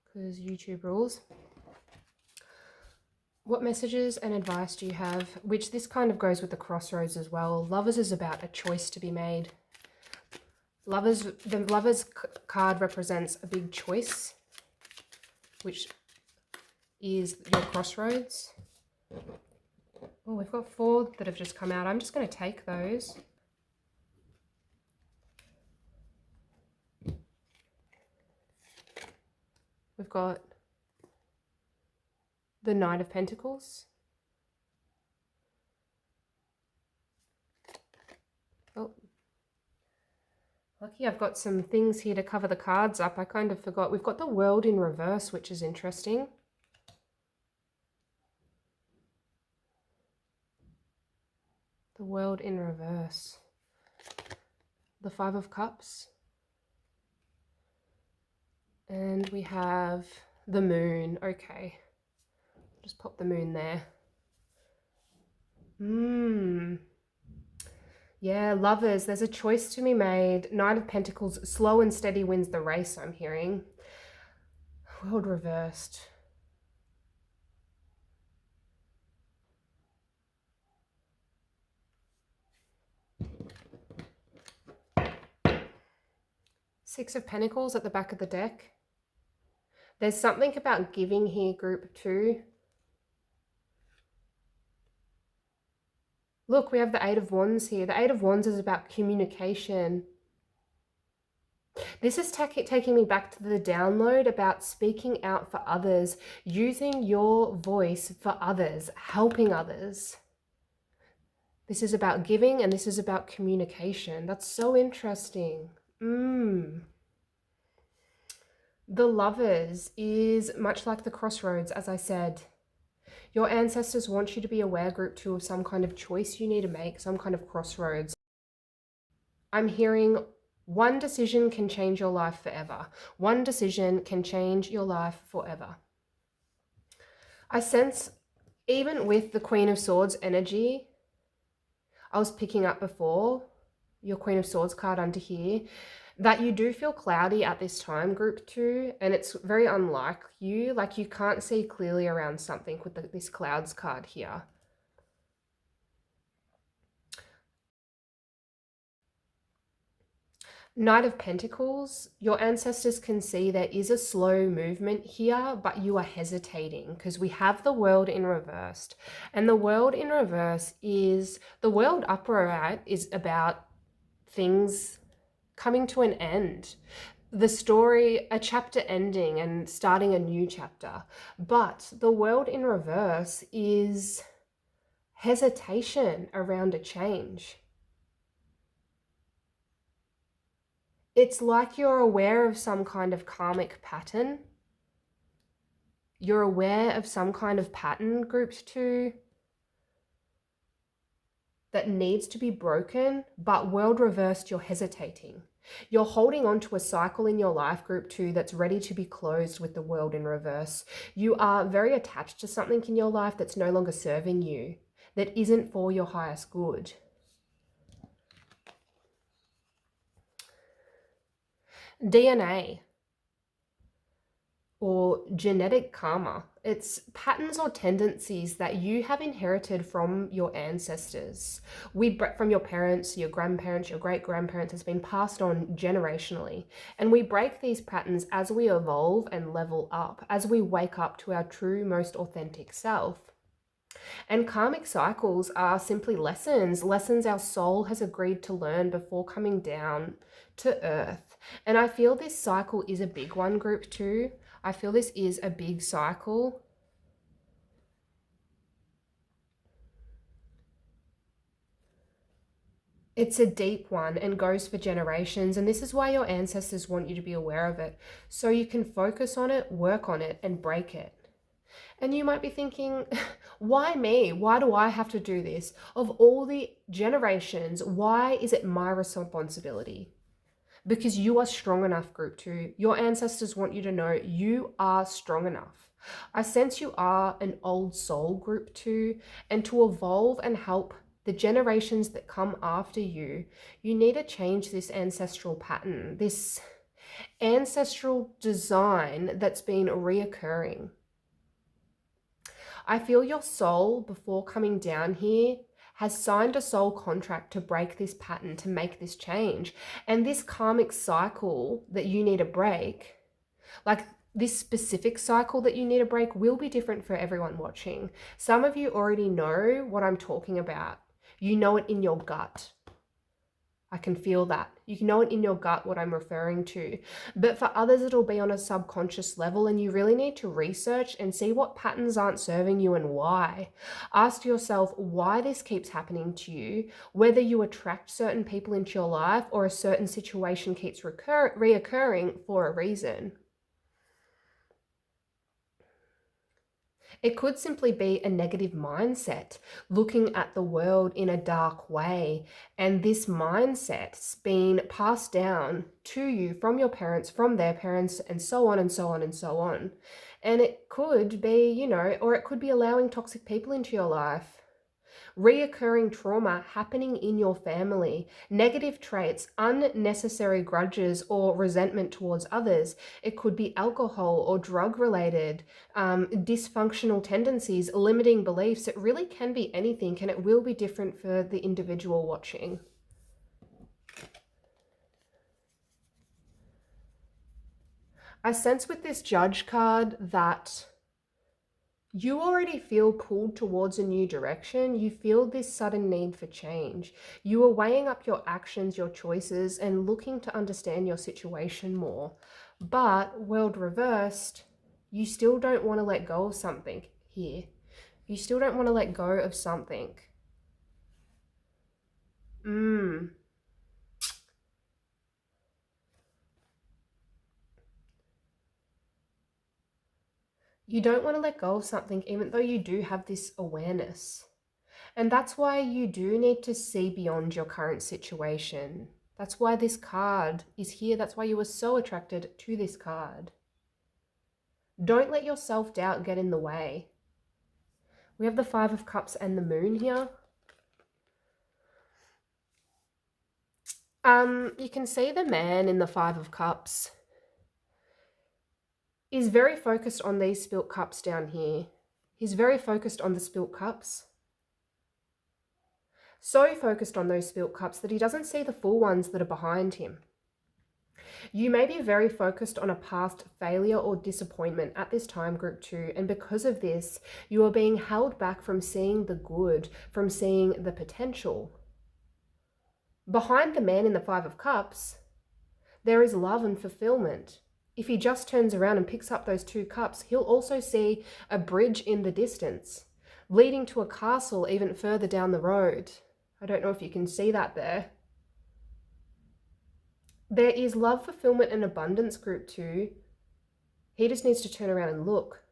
Because YouTube rules. What messages and advice do you have? Which this kind of goes with the crossroads as well. Lovers is about a choice to be made. The Lovers card represents a big choice, which is your crossroads. Oh, we've got 4 that have just come out. I'm just going to take those. We've got the Knight of Pentacles. Oh, lucky I've got some things here to cover the cards up. I kind of forgot. We've got the World in reverse, which is interesting. The World in reverse. The 5 of Cups. And we have the Moon. Okay. Just pop the Moon there. Yeah, Lovers, there's a choice to be made. Knight of Pentacles, slow and steady wins the race, I'm hearing. World reversed. Six of Pentacles at the back of the deck. There's something about giving here, group 2. Look, we have the 8 of Wands here. The 8 of Wands is about communication. This is taking me back to the download about speaking out for others, using your voice for others, helping others. This is about giving and this is about communication. That's so interesting. The Lovers is much like the crossroads, as I said. Your ancestors want you to be aware, group 2, of some kind of choice you need to make, some kind of crossroads. I'm hearing one decision can change your life forever. One decision can change your life forever. I sense, even with the Queen of Swords energy, I was picking up before, your Queen of Swords card under here, that you do feel cloudy at this time, group 2, and it's very unlike you. Like you can't see clearly around something with this clouds card here. Knight of Pentacles, your ancestors can see there is a slow movement here, but you are hesitating because we have the World in reversed. And the World in reverse is, the World upright is about things coming to an end. The story, a chapter ending and starting a new chapter. But the World in reverse is hesitation around a change. It's like you're aware of some kind of karmic pattern. You're aware of some kind of pattern, group 2, that needs to be broken, but world reversed, you're hesitating. You're holding on to a cycle in your life, group 2, that's ready to be closed with the World in reverse. You are very attached to something in your life that's no longer serving you, that isn't for your highest good. DNA or genetic karma. It's patterns or tendencies that you have inherited from your ancestors. From your parents, your grandparents, your great-grandparents, has been passed on generationally. And we break these patterns as we evolve and level up, as we wake up to our true, most authentic self. And karmic cycles are simply lessons our soul has agreed to learn before coming down to earth. And I feel this cycle is a big one, group 2. I feel this is a big cycle. It's a deep one and goes for generations. And this is why your ancestors want you to be aware of it. So you can focus on it, work on it, and break it. And you might be thinking, why me? Why do I have to do this? Of all the generations, why is it my responsibility? Because you are strong enough, group 2. Your ancestors want you to know you are strong enough. I sense you are an old soul, group 2, and to evolve and help the generations that come after you, you need to change this ancestral pattern, this ancestral design that's been reoccurring. I feel your soul, before coming down here, has signed a soul contract to break this pattern, to make this change. And this karmic cycle that you need to break, like this specific cycle that you need to break, will be different for everyone watching. Some of you already know what I'm talking about. You know it in your gut. I can feel that. You know it in your gut what I'm referring to. But for others, it'll be on a subconscious level, and you really need to research and see what patterns aren't serving you and why. Ask yourself why this keeps happening to you, whether you attract certain people into your life or a certain situation keeps reoccurring for a reason. It could simply be a negative mindset, looking at the world in a dark way. And this mindset's been passed down to you from your parents, from their parents, and so on and so on and so on. And it could be, or it could be allowing toxic people into your life. Reoccurring trauma happening in your family, negative traits, unnecessary grudges or resentment towards others. It could be alcohol or drug related, dysfunctional tendencies, limiting beliefs. It really can be anything, and it will be different for the individual watching. I sense with this Judge card that you already feel pulled towards a new direction. You feel this sudden need for change. You are weighing up your actions, your choices, and looking to understand your situation more. But, world reversed, you still don't want to let go of something here. You still don't want to let go of something. You don't want to let go of something even though you do have this awareness. And that's why you do need to see beyond your current situation. That's why this card is here. That's why you were so attracted to this card. Don't let your self-doubt get in the way. We have the Five of Cups and the Moon here. You can see the man in the Five of Cups is very focused on these spilt cups down here. He's very focused on the spilt cups. So focused on those spilt cups that he doesn't see the full ones that are behind him. You may be very focused on a past failure or disappointment at this time, group 2, and because of this, you are being held back from seeing the good, from seeing the potential. Behind the man in the Five of Cups, there is love and fulfillment. If he just turns around and picks up those two cups, he'll also see a bridge in the distance, leading to a castle even further down the road. I don't know if you can see that there. There is love, fulfillment, and abundance, group 2. He just needs to turn around and look.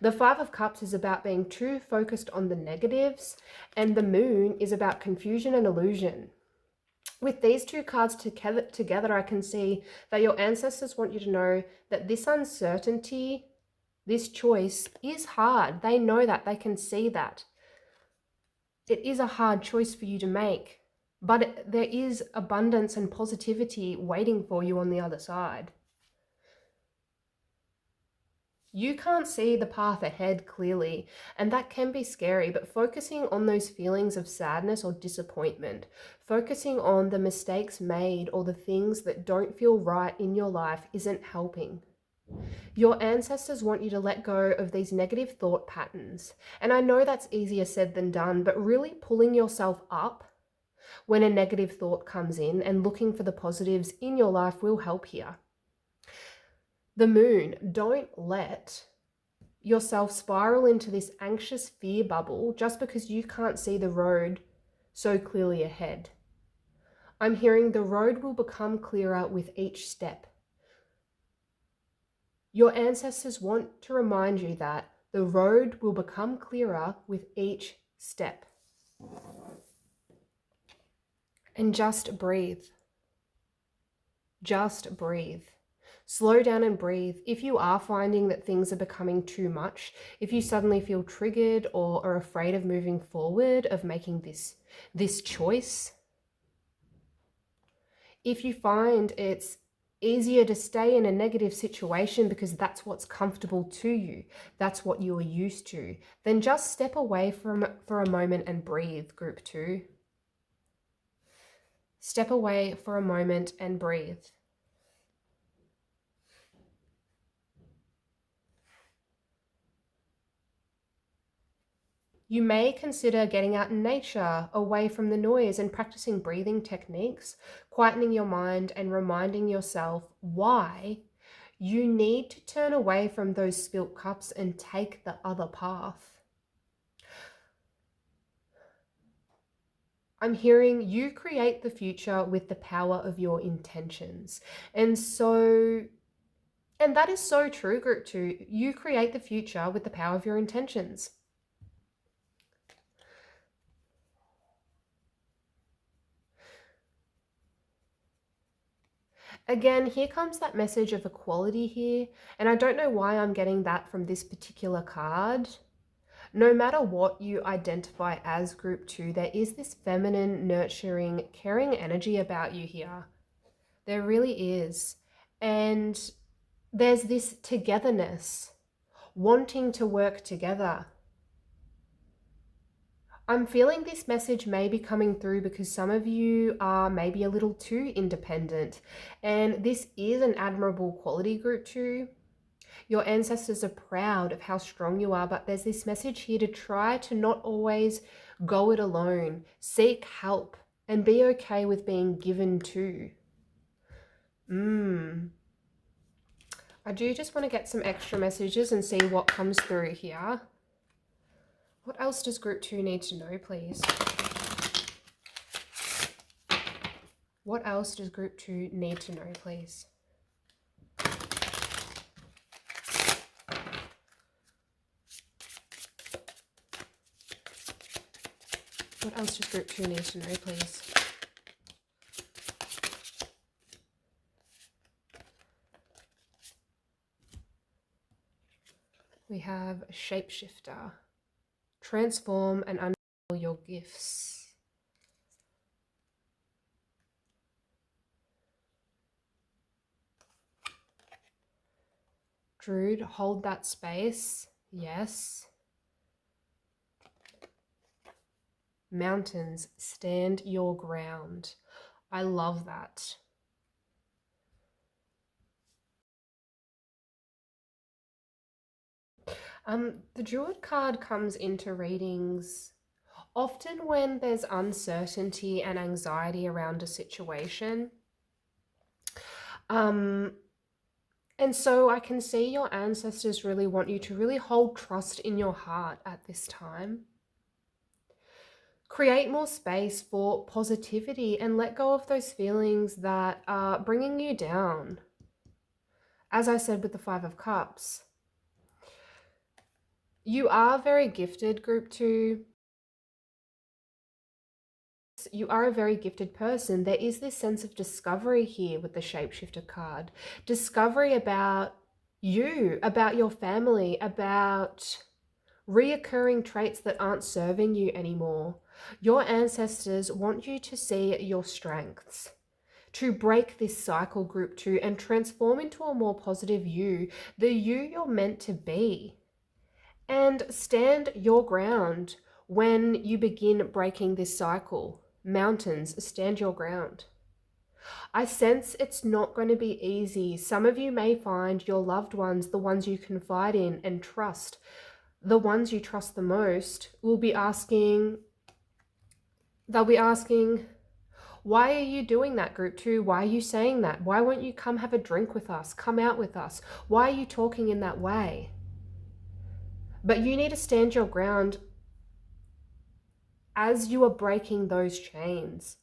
The Five of Cups is about being too focused on the negatives, and the Moon is about confusion and illusion. With these two cards together, I can see that your ancestors want you to know that this uncertainty, this choice is hard. They know that. They can see that. It is a hard choice for you to make, but there is abundance and positivity waiting for you on the other side. You can't see the path ahead clearly, and that can be scary, but focusing on those feelings of sadness or disappointment, focusing on the mistakes made or the things that don't feel right in your life isn't helping. Your ancestors want you to let go of these negative thought patterns. And I know that's easier said than done, but really pulling yourself up when a negative thought comes in and looking for the positives in your life will help here. The moon, don't let yourself spiral into this anxious fear bubble just because you can't see the road so clearly ahead. I'm hearing the road will become clearer with each step. Your ancestors want to remind you that the road will become clearer with each step. And just breathe. Just breathe. Slow down and breathe. If you are finding that things are becoming too much, if you suddenly feel triggered or are afraid of moving forward, of making this choice, if you find it's easier to stay in a negative situation because that's what's comfortable to you, that's what you are used to, then just step away for a moment and breathe, group 2. Step away for a moment and breathe. You may consider getting out in nature, away from the noise, and practicing breathing techniques, quietening your mind and reminding yourself why you need to turn away from those spilt cups and take the other path. I'm hearing you create the future with the power of your intentions. And that is so true, group 2. You create the future with the power of your intentions. Again, here comes that message of equality here, and I don't know why I'm getting that from this particular card. No matter what you identify as group 2, there is this feminine, nurturing, caring energy about you here. There really is. And there's this togetherness, wanting to work together. I'm feeling this message may be coming through because some of you are maybe a little too independent, and this is an admirable quality, group 2. Your ancestors are proud of how strong you are, but there's this message here to try to not always go it alone. Seek help and be okay with being given to. I do just want to get some extra messages and see what comes through here. What else does group 2 need to know, please? What else does group 2 need to know, please? What else does group 2 need to know, please? We have shapeshifter. Transform and unveil your gifts. Druid, hold that space. Yes. Mountains, stand your ground. I love that. The Druid card comes into readings often when there's uncertainty and anxiety around a situation. And so I can see your ancestors really want you to really hold trust in your heart at this time. Create more space for positivity and let go of those feelings that are bringing you down. As I said with the 5 of Cups, you are very gifted, group 2. You are a very gifted person. There is this sense of discovery here with the shapeshifter card. Discovery about you, about your family, about reoccurring traits that aren't serving you anymore. Your ancestors want you to see your strengths, to break this cycle, group 2, and transform into a more positive you, the you you're meant to be. And stand your ground when you begin breaking this cycle. Mountains, stand your ground. I sense it's not going to be easy. Some of you may find your loved ones, the ones you confide in and trust, the ones you trust the most, will be asking, they'll be asking, why are you doing that, group 2? Why are you saying that? Why won't you come have a drink with us? Come out with us? Why are you talking in that way? But you need to stand your ground as you are breaking those chains.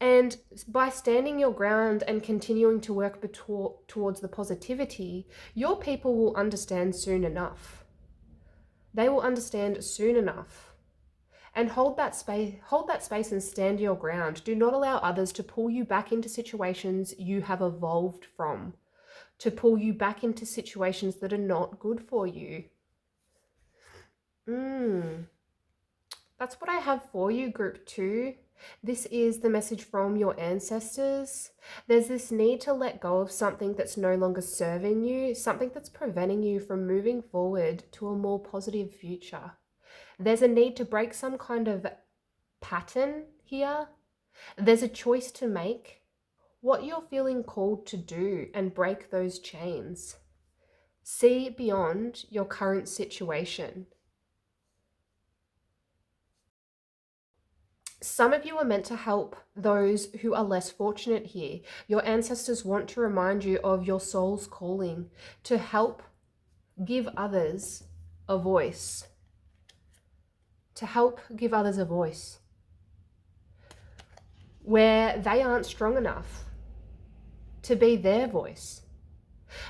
And by standing your ground and continuing to work towards the positivity, your people will understand soon enough. They will understand soon enough. And hold that space and stand your ground. Do not allow others to pull you back into situations you have evolved from, to pull you back into situations that are not good for you. That's what I have for you, group 2. This is the message from your ancestors. There's this need to let go of something that's no longer serving you, something that's preventing you from moving forward to a more positive future. There's a need to break some kind of pattern here. There's a choice to make. What you're feeling called to do and break those chains. See beyond your current situation. Some of you are meant to help those who are less fortunate here. Your ancestors want to remind you of your soul's calling to help give others a voice. To help give others a voice where they aren't strong enough to be their voice.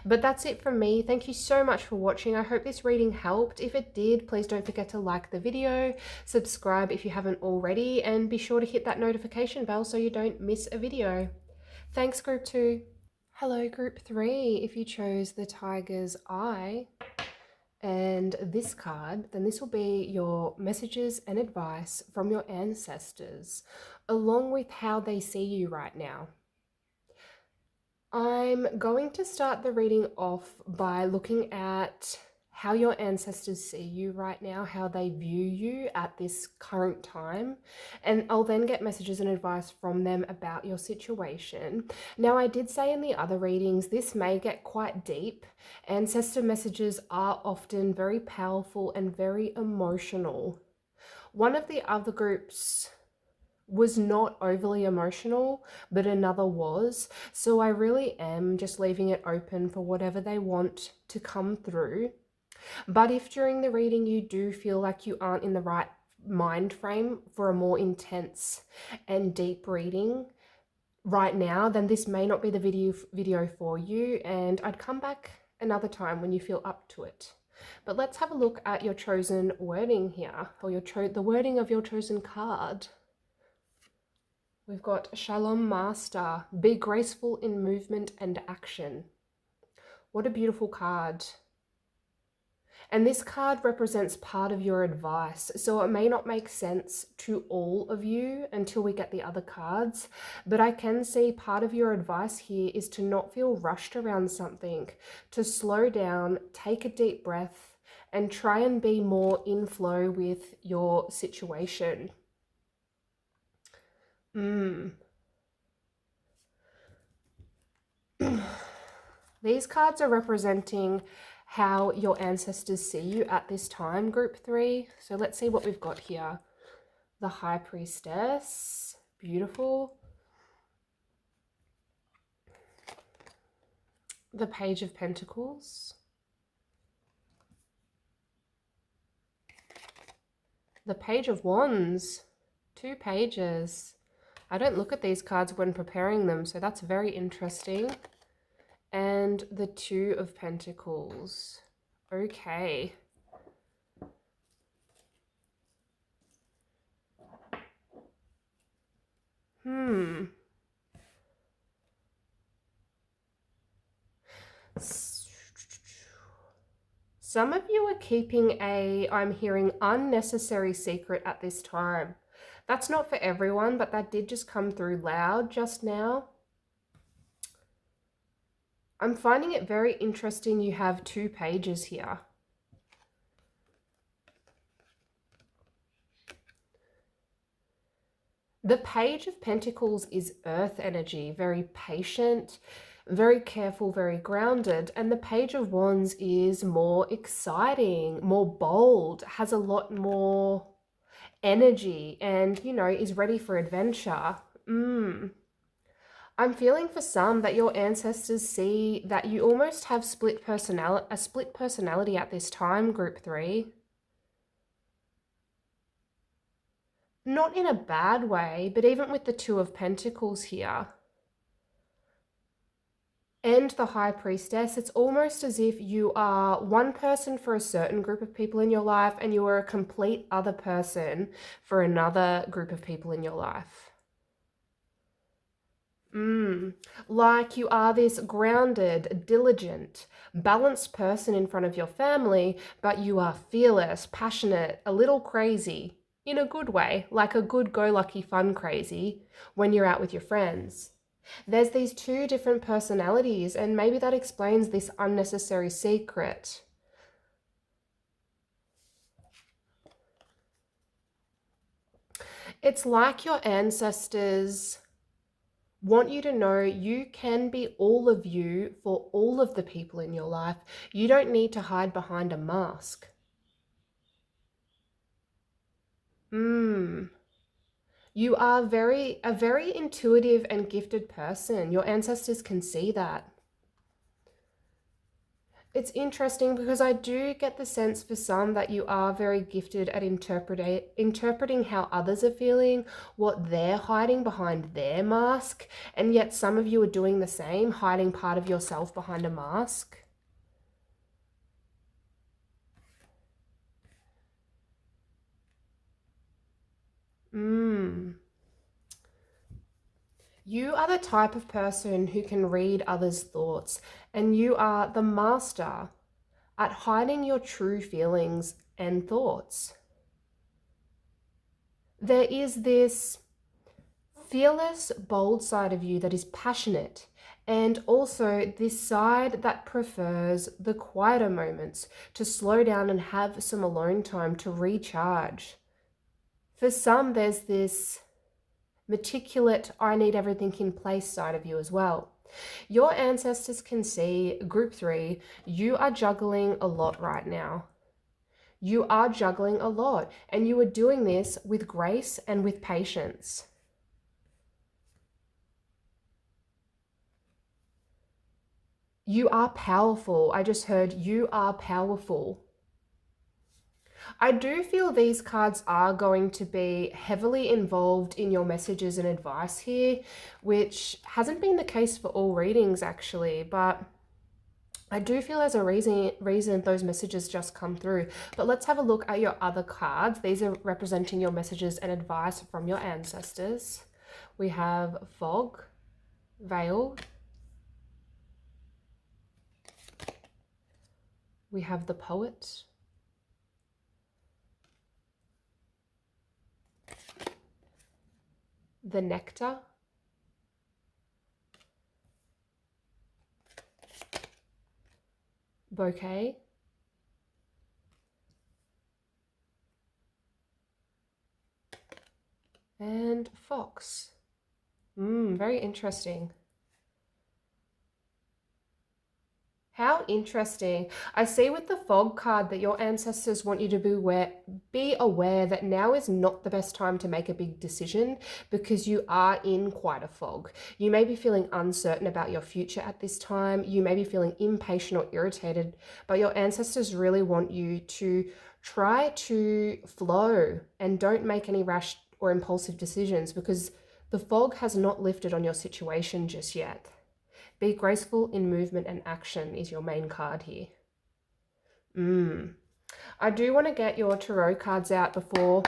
But that's it from me. Thank you so much for watching. I hope this reading helped. If it did, please don't forget to like the video, subscribe if you haven't already, and be sure to hit that notification bell so you don't miss a video. Thanks, group 2. Hello, group 3. If you chose the Tiger's Eye and this card, then this will be your messages and advice from your ancestors, along with how they see you right now. I'm going to start the reading off by looking at how your ancestors see you right now, how they view you at this current time, and I'll then get messages and advice from them about your situation. Now, I did say in the other readings, this may get quite deep. Ancestor messages are often very powerful and very emotional. One of the other groups was not overly emotional, but another was. So I really am just leaving it open for whatever they want to come through. But if during the reading you do feel like you aren't in the right mind frame for a more intense and deep reading right now, then this may not be the video for you, and I'd come back another time when you feel up to it. But let's have a look at your chosen wording here, or the wording of your chosen card. We've got Shalom Master, be graceful in movement and action. What a beautiful card. And this card represents part of your advice. So it may not make sense to all of you until we get the other cards, but I can see part of your advice here is to not feel rushed around something, to slow down, take a deep breath, and try and be more in flow with your situation. These cards are representing how your ancestors see you at this time, group 3. So let's see what we've got here. The High Priestess, beautiful. The Page of Pentacles. The Page of Wands, 2 pages. I don't look at these cards when preparing them, so that's very interesting. And the 2 of Pentacles. Okay. Some of you are keeping I'm hearing, unnecessary secret at this time. That's not for everyone, but that did just come through loud just now. I'm finding it very interesting you have 2 pages here. The Page of Pentacles is earth energy, very patient, very careful, very grounded. And the Page of Wands is more exciting, more bold, has a lot more energy and, you know, is ready for adventure. I'm feeling for some that your ancestors see that you almost have a split personality at this time, group 3. Not in a bad way, but even with the Two of Pentacles here and the High Priestess, it's almost as if you are one person for a certain group of people in your life and you are a complete other person for another group of people in your life. Like you are this grounded, diligent, balanced person in front of your family, but you are fearless, passionate, a little crazy, in a good way, like a good go-lucky fun crazy when you're out with your friends. There's these two different personalities, and maybe that explains this unnecessary secret. It's like your ancestors want you to know you can be all of you for all of the people in your life. You don't need to hide behind a mask. You are a very intuitive and gifted person. Your ancestors can see that. It's interesting because I do get the sense for some that you are very gifted at interpreting how others are feeling, what they're hiding behind their mask, and yet some of you are doing the same, hiding part of yourself behind a mask. You are the type of person who can read others' thoughts, and you are the master at hiding your true feelings and thoughts. There is this fearless, bold side of you that is passionate, and also this side that prefers the quieter moments, to slow down and have some alone time to recharge. For some, there's this meticulous, I need everything in place side of you as well. Your ancestors can see, group 3, you are juggling a lot right now. You are juggling a lot, and you are doing this with grace and with patience. You are powerful. I just heard you are powerful. I do feel these cards are going to be heavily involved in your messages and advice here, which hasn't been the case for all readings actually, but I do feel there's a reason those messages just come through. But let's have a look at your other cards. These are representing your messages and advice from your ancestors. We have Fog, Veil. We have the Poet. The Nectar. Bouquet. And Fox. Very interesting. How interesting. I see with the Fog card that your ancestors want you to be aware that now is not the best time to make a big decision because you are in quite a fog. You may be feeling uncertain about your future at this time. You may be feeling impatient or irritated, but your ancestors really want you to try to flow and don't make any rash or impulsive decisions because the fog has not lifted on your situation just yet. Be graceful in movement and action is your main card here. I do want to get your tarot cards out before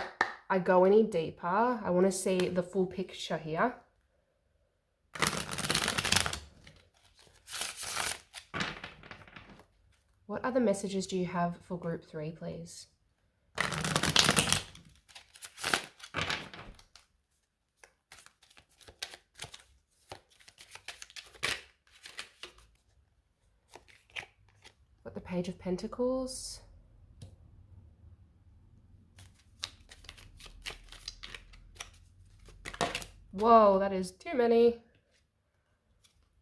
I go any deeper. I want to see the full picture here. What other messages do you have for group 3, please? Got the Page of Pentacles. Whoa, that is too many.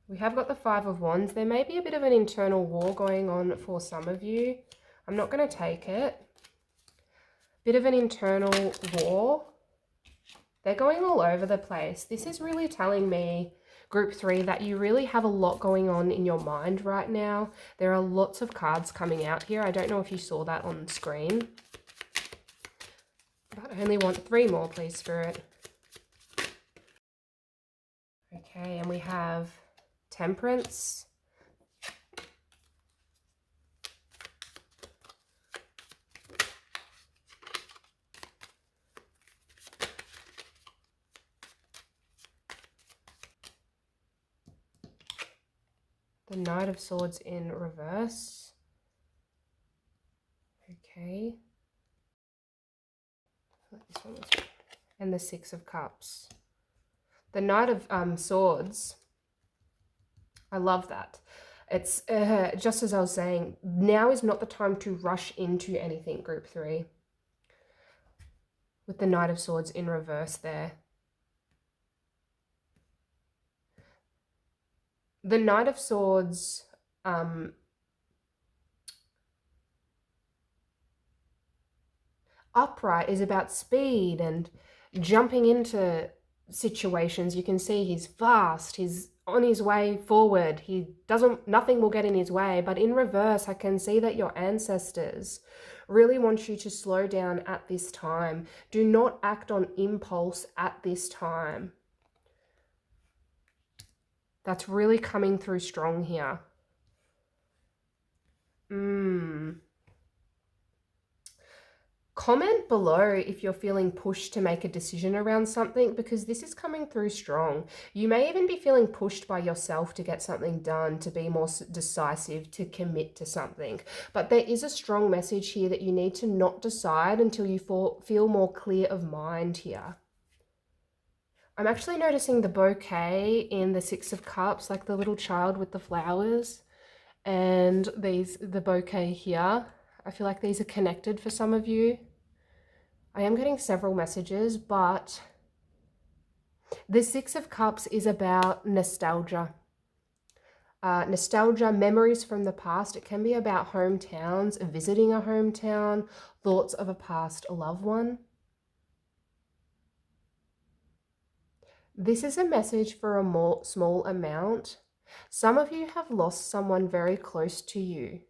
We have got the Five of Wands. There may be a bit of an internal war going on for some of you. I'm not going to take it. Bit of an internal war. They're going all over the place. This is really telling me, Group 3, that you really have a lot going on in your mind right now. There are lots of cards coming out here. I don't know if you saw that on the screen. But I only want 3 more, please, Spirit. Okay, and we have Temperance. The Knight of Swords in reverse. Okay. This one was... And the Six of Cups. The Knight of Swords. I love that. It's just as I was saying, now is not the time to rush into anything, Group 3. With the Knight of Swords in reverse there. The Knight of Swords upright is about speed and jumping into situations. You can see he's fast, he's on his way forward, nothing will get in his way. But in reverse, I can see that your ancestors really want you to slow down at this time. Do not act on impulse at this time. That's really coming through strong here. Comment below if you're feeling pushed to make a decision around something, because this is coming through strong. You may even be feeling pushed by yourself to get something done, to be more decisive, to commit to something. But there is a strong message here that you need to not decide until you feel more clear of mind here. I'm actually noticing the bouquet in the Six of Cups, like the little child with the flowers, and the bouquet here. I feel like these are connected for some of you. I am getting several messages, but the Six of Cups is about nostalgia. Nostalgia, memories from the past. It can be about hometowns, visiting a hometown, thoughts of a past loved one. This is a message for a more small amount. Some of you have lost someone very close to you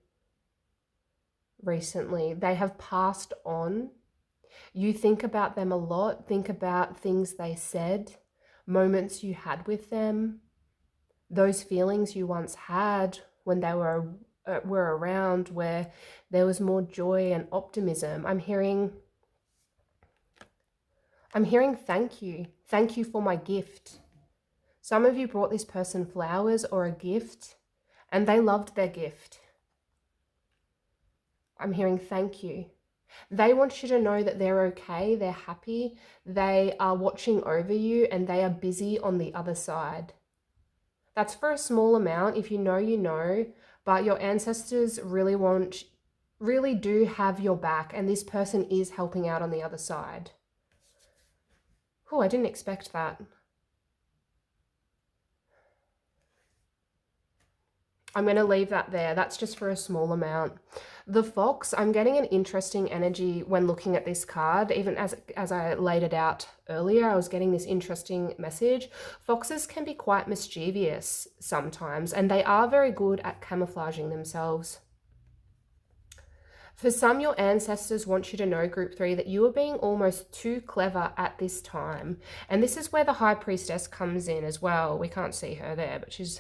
recently. They have passed on. You think about them a lot. Think about things they said, moments you had with them, those feelings you once had when they were around, where there was more joy and optimism. I'm hearing thank you. Thank you for my gift. Some of you brought this person flowers or a gift, and they loved their gift. I'm hearing thank you. They want you to know that they're okay, they're happy, they are watching over you, and they are busy on the other side. That's for a small amount. If you know, you know, but your ancestors really do have your back, and this person is helping out on the other side. Oh, I didn't expect that. I'm going to leave that there. That's just for a small amount. The Fox, I'm getting an interesting energy when looking at this card. Even as I laid it out earlier, I was getting this interesting message. Foxes can be quite mischievous sometimes, and they are very good at camouflaging themselves. For some, your ancestors want you to know, Group 3, that you are being almost too clever at this time. And this is where the High Priestess comes in as well. We can't see her there, but she's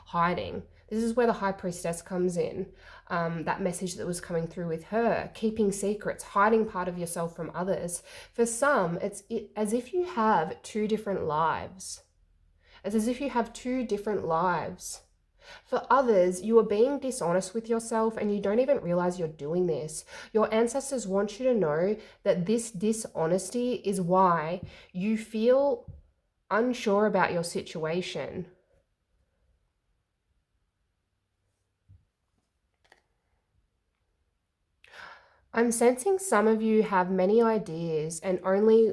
hiding. This is where the High Priestess comes in. That message that was coming through with her, keeping secrets, hiding part of yourself from others. For some, it's as if you have 2 different lives. It's as if you have 2 different lives. For others, you are being dishonest with yourself and you don't even realize you're doing this. Your ancestors want you to know that this dishonesty is why you feel unsure about your situation. I'm sensing some of you have many ideas and only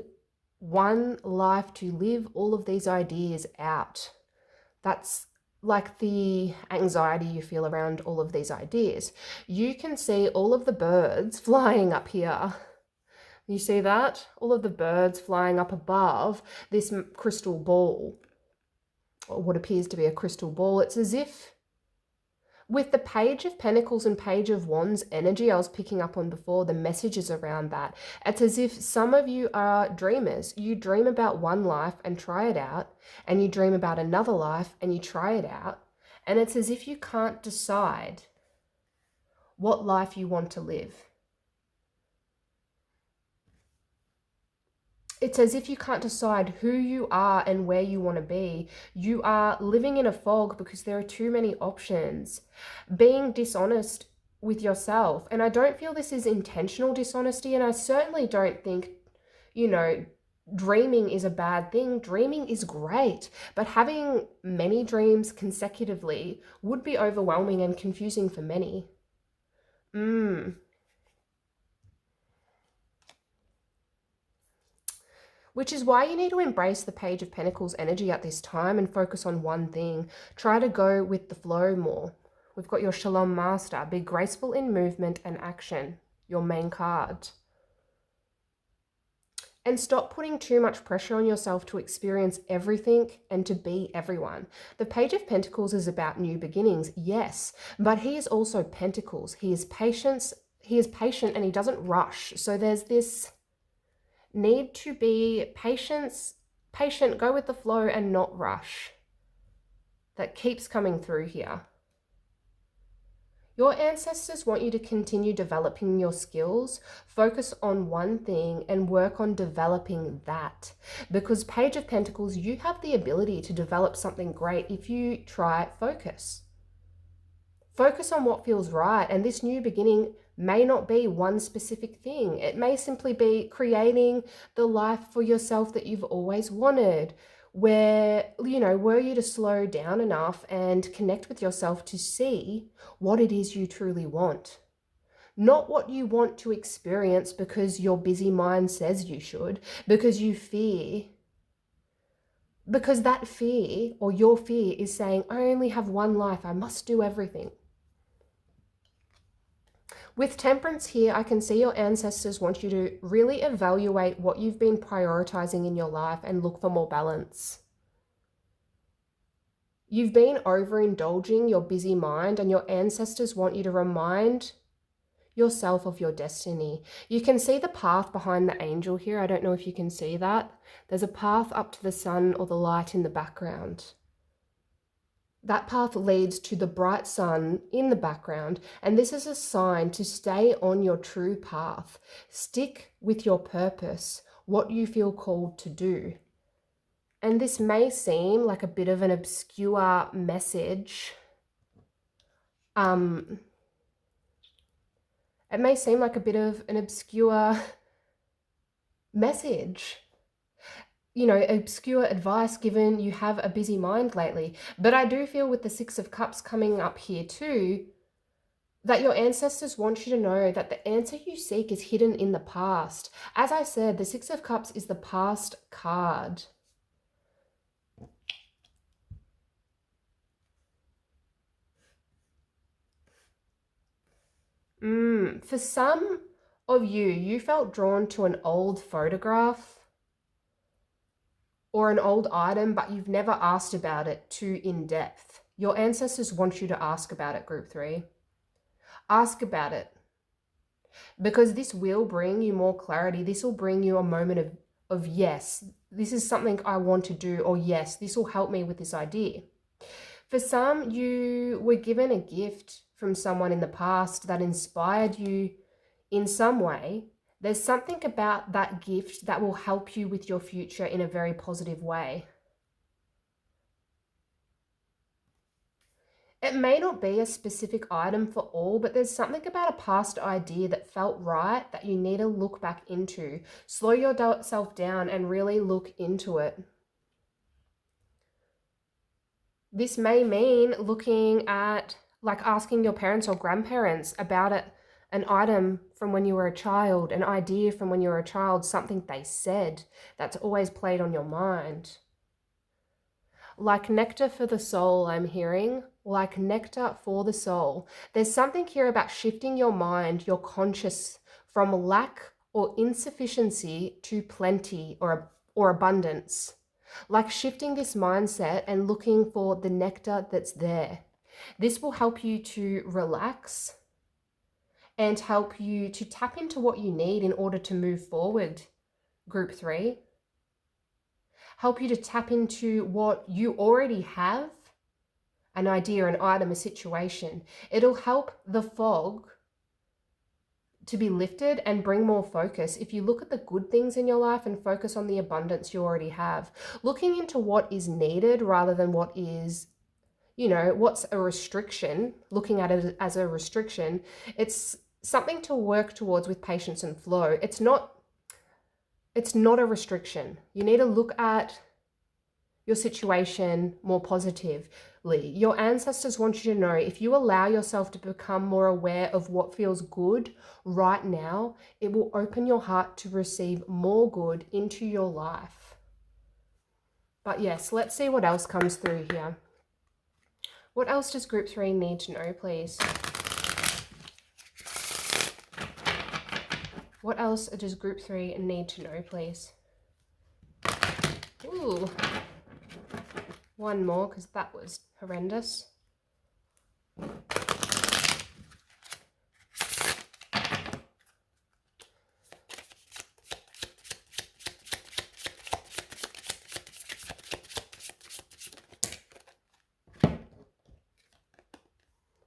one life to live all of these ideas out. That's like the anxiety you feel around all of these ideas. You can see all of the birds flying up here. You see that? All of the birds flying up above this crystal ball, or what appears to be a crystal ball. It's as if with the Page of Pentacles and Page of Wands energy I was picking up on before, the messages around that, it's as if some of you are dreamers. You dream about one life and try it out, and you dream about another life and you try it out, and it's as if you can't decide what life you want to live. It's as if you can't decide who you are and where you want to be. You are living in a fog because there are too many options. Being dishonest with yourself. And I don't feel this is intentional dishonesty. And I certainly don't think, dreaming is a bad thing. Dreaming is great. But having many dreams consecutively would be overwhelming and confusing for many. Which is why you need to embrace the Page of Pentacles energy at this time and focus on one thing. Try to go with the flow more. We've got your Shalom Master. Be graceful in movement and action, your main card. And stop putting too much pressure on yourself to experience everything and to be everyone. The Page of Pentacles is about new beginnings, yes, but he is also Pentacles. He is patient and he doesn't rush. So there's this need to be patient, go with the flow and not rush. That keeps coming through here. Your ancestors want you to continue developing your skills, focus on one thing and work on developing that. Because Page of Pentacles, you have the ability to develop something great if you try focus. Focus on what feels right, and this new beginning may not be one specific thing. It may simply be creating the life for yourself that you've always wanted, where, were you to slow down enough and connect with yourself to see what it is you truly want. Not what you want to experience because your busy mind says you should, because you fear. Because that fear, or your fear, is saying, I only have one life, I must do everything. With Temperance here, I can see your ancestors want you to really evaluate what you've been prioritizing in your life and look for more balance. You've been overindulging your busy mind, and your ancestors want you to remind yourself of your destiny. You can see the path behind the angel here. I don't know if you can see that. There's a path up to the sun or the light in the background. That path leads to the bright sun in the background, and this is a sign to stay on your true path. Stick with your purpose, what you feel called to do. And this may seem like a bit of an obscure message. It may seem like a bit of an obscure message. Obscure advice given you have a busy mind lately. But I do feel with the Six of Cups coming up here too, that your ancestors want you to know that the answer you seek is hidden in the past. As I said, the Six of Cups is the past card. For some of you, you felt drawn to an old photograph or an old item, but you've never asked about it too in depth. Your ancestors want you to ask about it, Group 3. Ask about it. Because this will bring you more clarity. This will bring you a moment of yes, this is something I want to do, or yes, this will help me with this idea. For some, you were given a gift from someone in the past that inspired you in some way. There's something about that gift that will help you with your future in a very positive way. It may not be a specific item for all, but there's something about a past idea that felt right that you need to look back into. Slow yourself down and really look into it. This may mean looking at, like asking your parents or grandparents about it, an item from when you were a child, an idea from when you were a child, something they said that's always played on your mind. Like nectar for the soul, I'm hearing. Like nectar for the soul. There's something here about shifting your mind, your conscious, from lack or insufficiency to plenty or abundance. Like shifting this mindset and looking for the nectar that's there. This will help you to relax and help you to tap into what you need in order to move forward, group 3. Help you to tap into what you already have, an idea, an item, a situation. It'll help the fog to be lifted and bring more focus. If you look at the good things in your life and focus on the abundance you already have, looking into what is needed rather than what is, what's a restriction, looking at it as a restriction, it's something to work towards with patience and flow. It's not a restriction. You need to look at your situation more positively. Your ancestors want you to know, if you allow yourself to become more aware of what feels good right now, it will open your heart to receive more good into your life. But yes, let's see what else comes through here. What else does group 3 need to know, please? What else does group 3 need to know, please? Ooh. One more, because that was horrendous.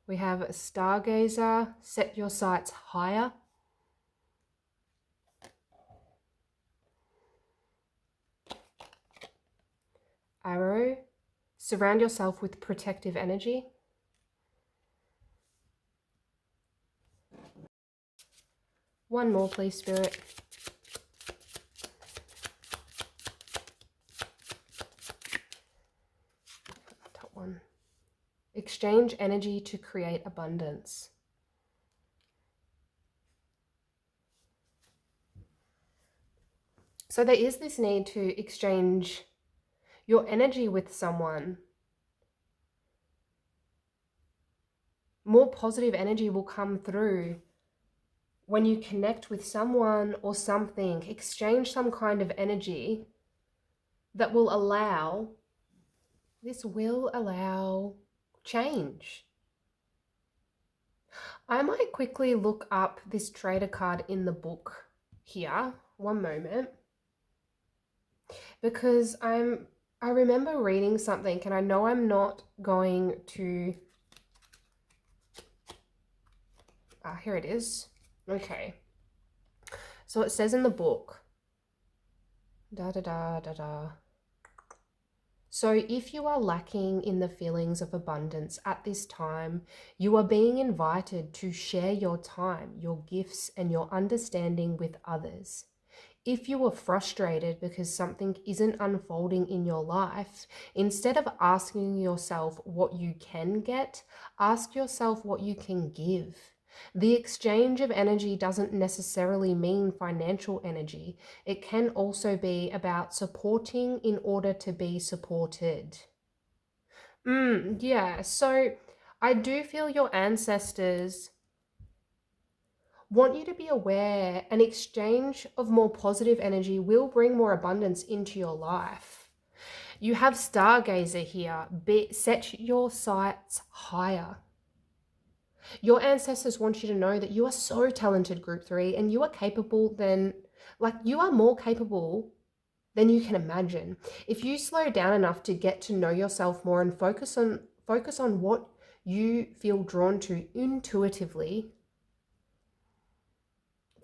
We have a stargazer, set your sights higher. Arrow, surround yourself with protective energy. One more, please, Spirit. Top one. Exchange energy to create abundance. So there is this need to exchange your energy with someone. More positive energy will come through when you connect with someone or something. Exchange some kind of energy that will allow, change. I might quickly look up this trader card in the book here. One moment. Because I remember reading something, and I know I'm not going to... here it is. Okay. So it says in the book, So if you are lacking in the feelings of abundance at this time, you are being invited to share your time, your gifts, and your understanding with others. If you are frustrated because something isn't unfolding in your life, instead of asking yourself what you can get, ask yourself what you can give. The exchange of energy doesn't necessarily mean financial energy. It can also be about supporting in order to be supported. Yeah, so I do feel your ancestors want you to be aware an exchange of more positive energy will bring more abundance into your life. You have stargazer here. Set your sights higher. Your ancestors want you to know that you are so talented, group 3, and you are capable you are more capable than you can imagine. If you slow down enough to get to know yourself more and focus on what you feel drawn to intuitively,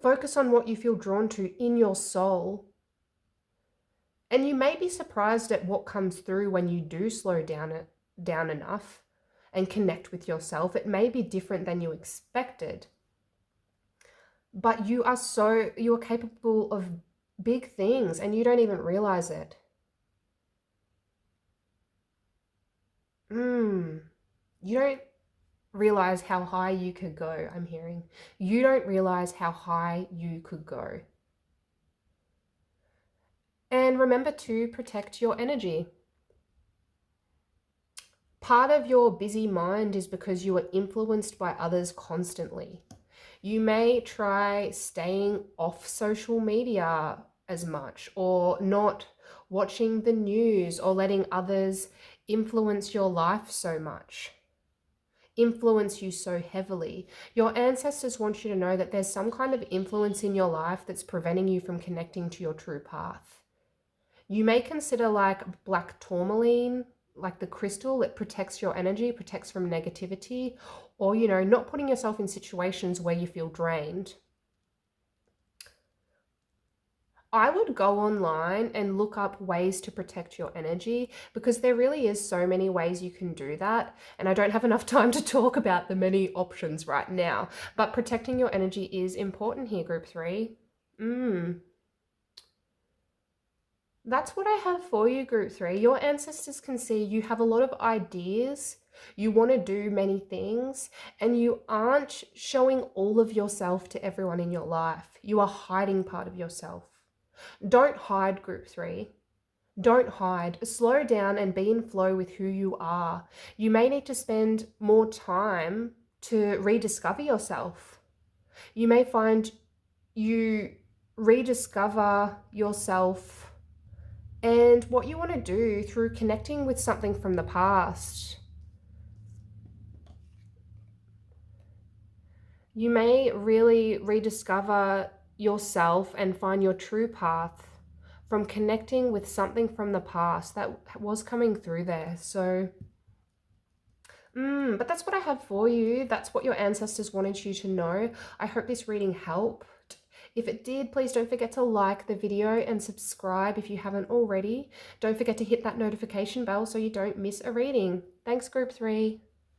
focus on what you feel drawn to in your soul, and you may be surprised at what comes through when you do slow down enough and connect with yourself. It may be different than you expected, but you are capable of big things and you don't even realize it. You don't realize how high you could go, I'm hearing. You don't realize how high you could go. And remember to protect your energy. Part of your busy mind is because you are influenced by others constantly. You may try staying off social media as much, or not watching the news, or letting others influence your life so much, influence you so heavily. Your ancestors want you to know that there's some kind of influence in your life that's preventing you from connecting to your true path. You may consider like black tourmaline, like the crystal that protects your energy, protects from negativity, or, not putting yourself in situations where you feel drained. I would go online and look up ways to protect your energy, because there really is so many ways you can do that. And I don't have enough time to talk about the many options right now, but protecting your energy is important here, group 3. That's what I have for you, group 3. Your ancestors can see you have a lot of ideas. You want to do many things, and you aren't showing all of yourself to everyone in your life. You are hiding part of yourself. Don't hide, group 3. Don't hide. Slow down and be in flow with who you are. You may need to spend more time to rediscover yourself. You may find you rediscover yourself and what you want to do through connecting with something from the past. You may really rediscover yourself and find your true path from connecting with something from the past that was coming through there. So, but that's what I have for you. That's what your ancestors wanted you to know. I hope this reading helped. If it did, please don't forget to like the video and subscribe if you haven't already. Don't forget to hit that notification bell so you don't miss a reading. Thanks, group 3.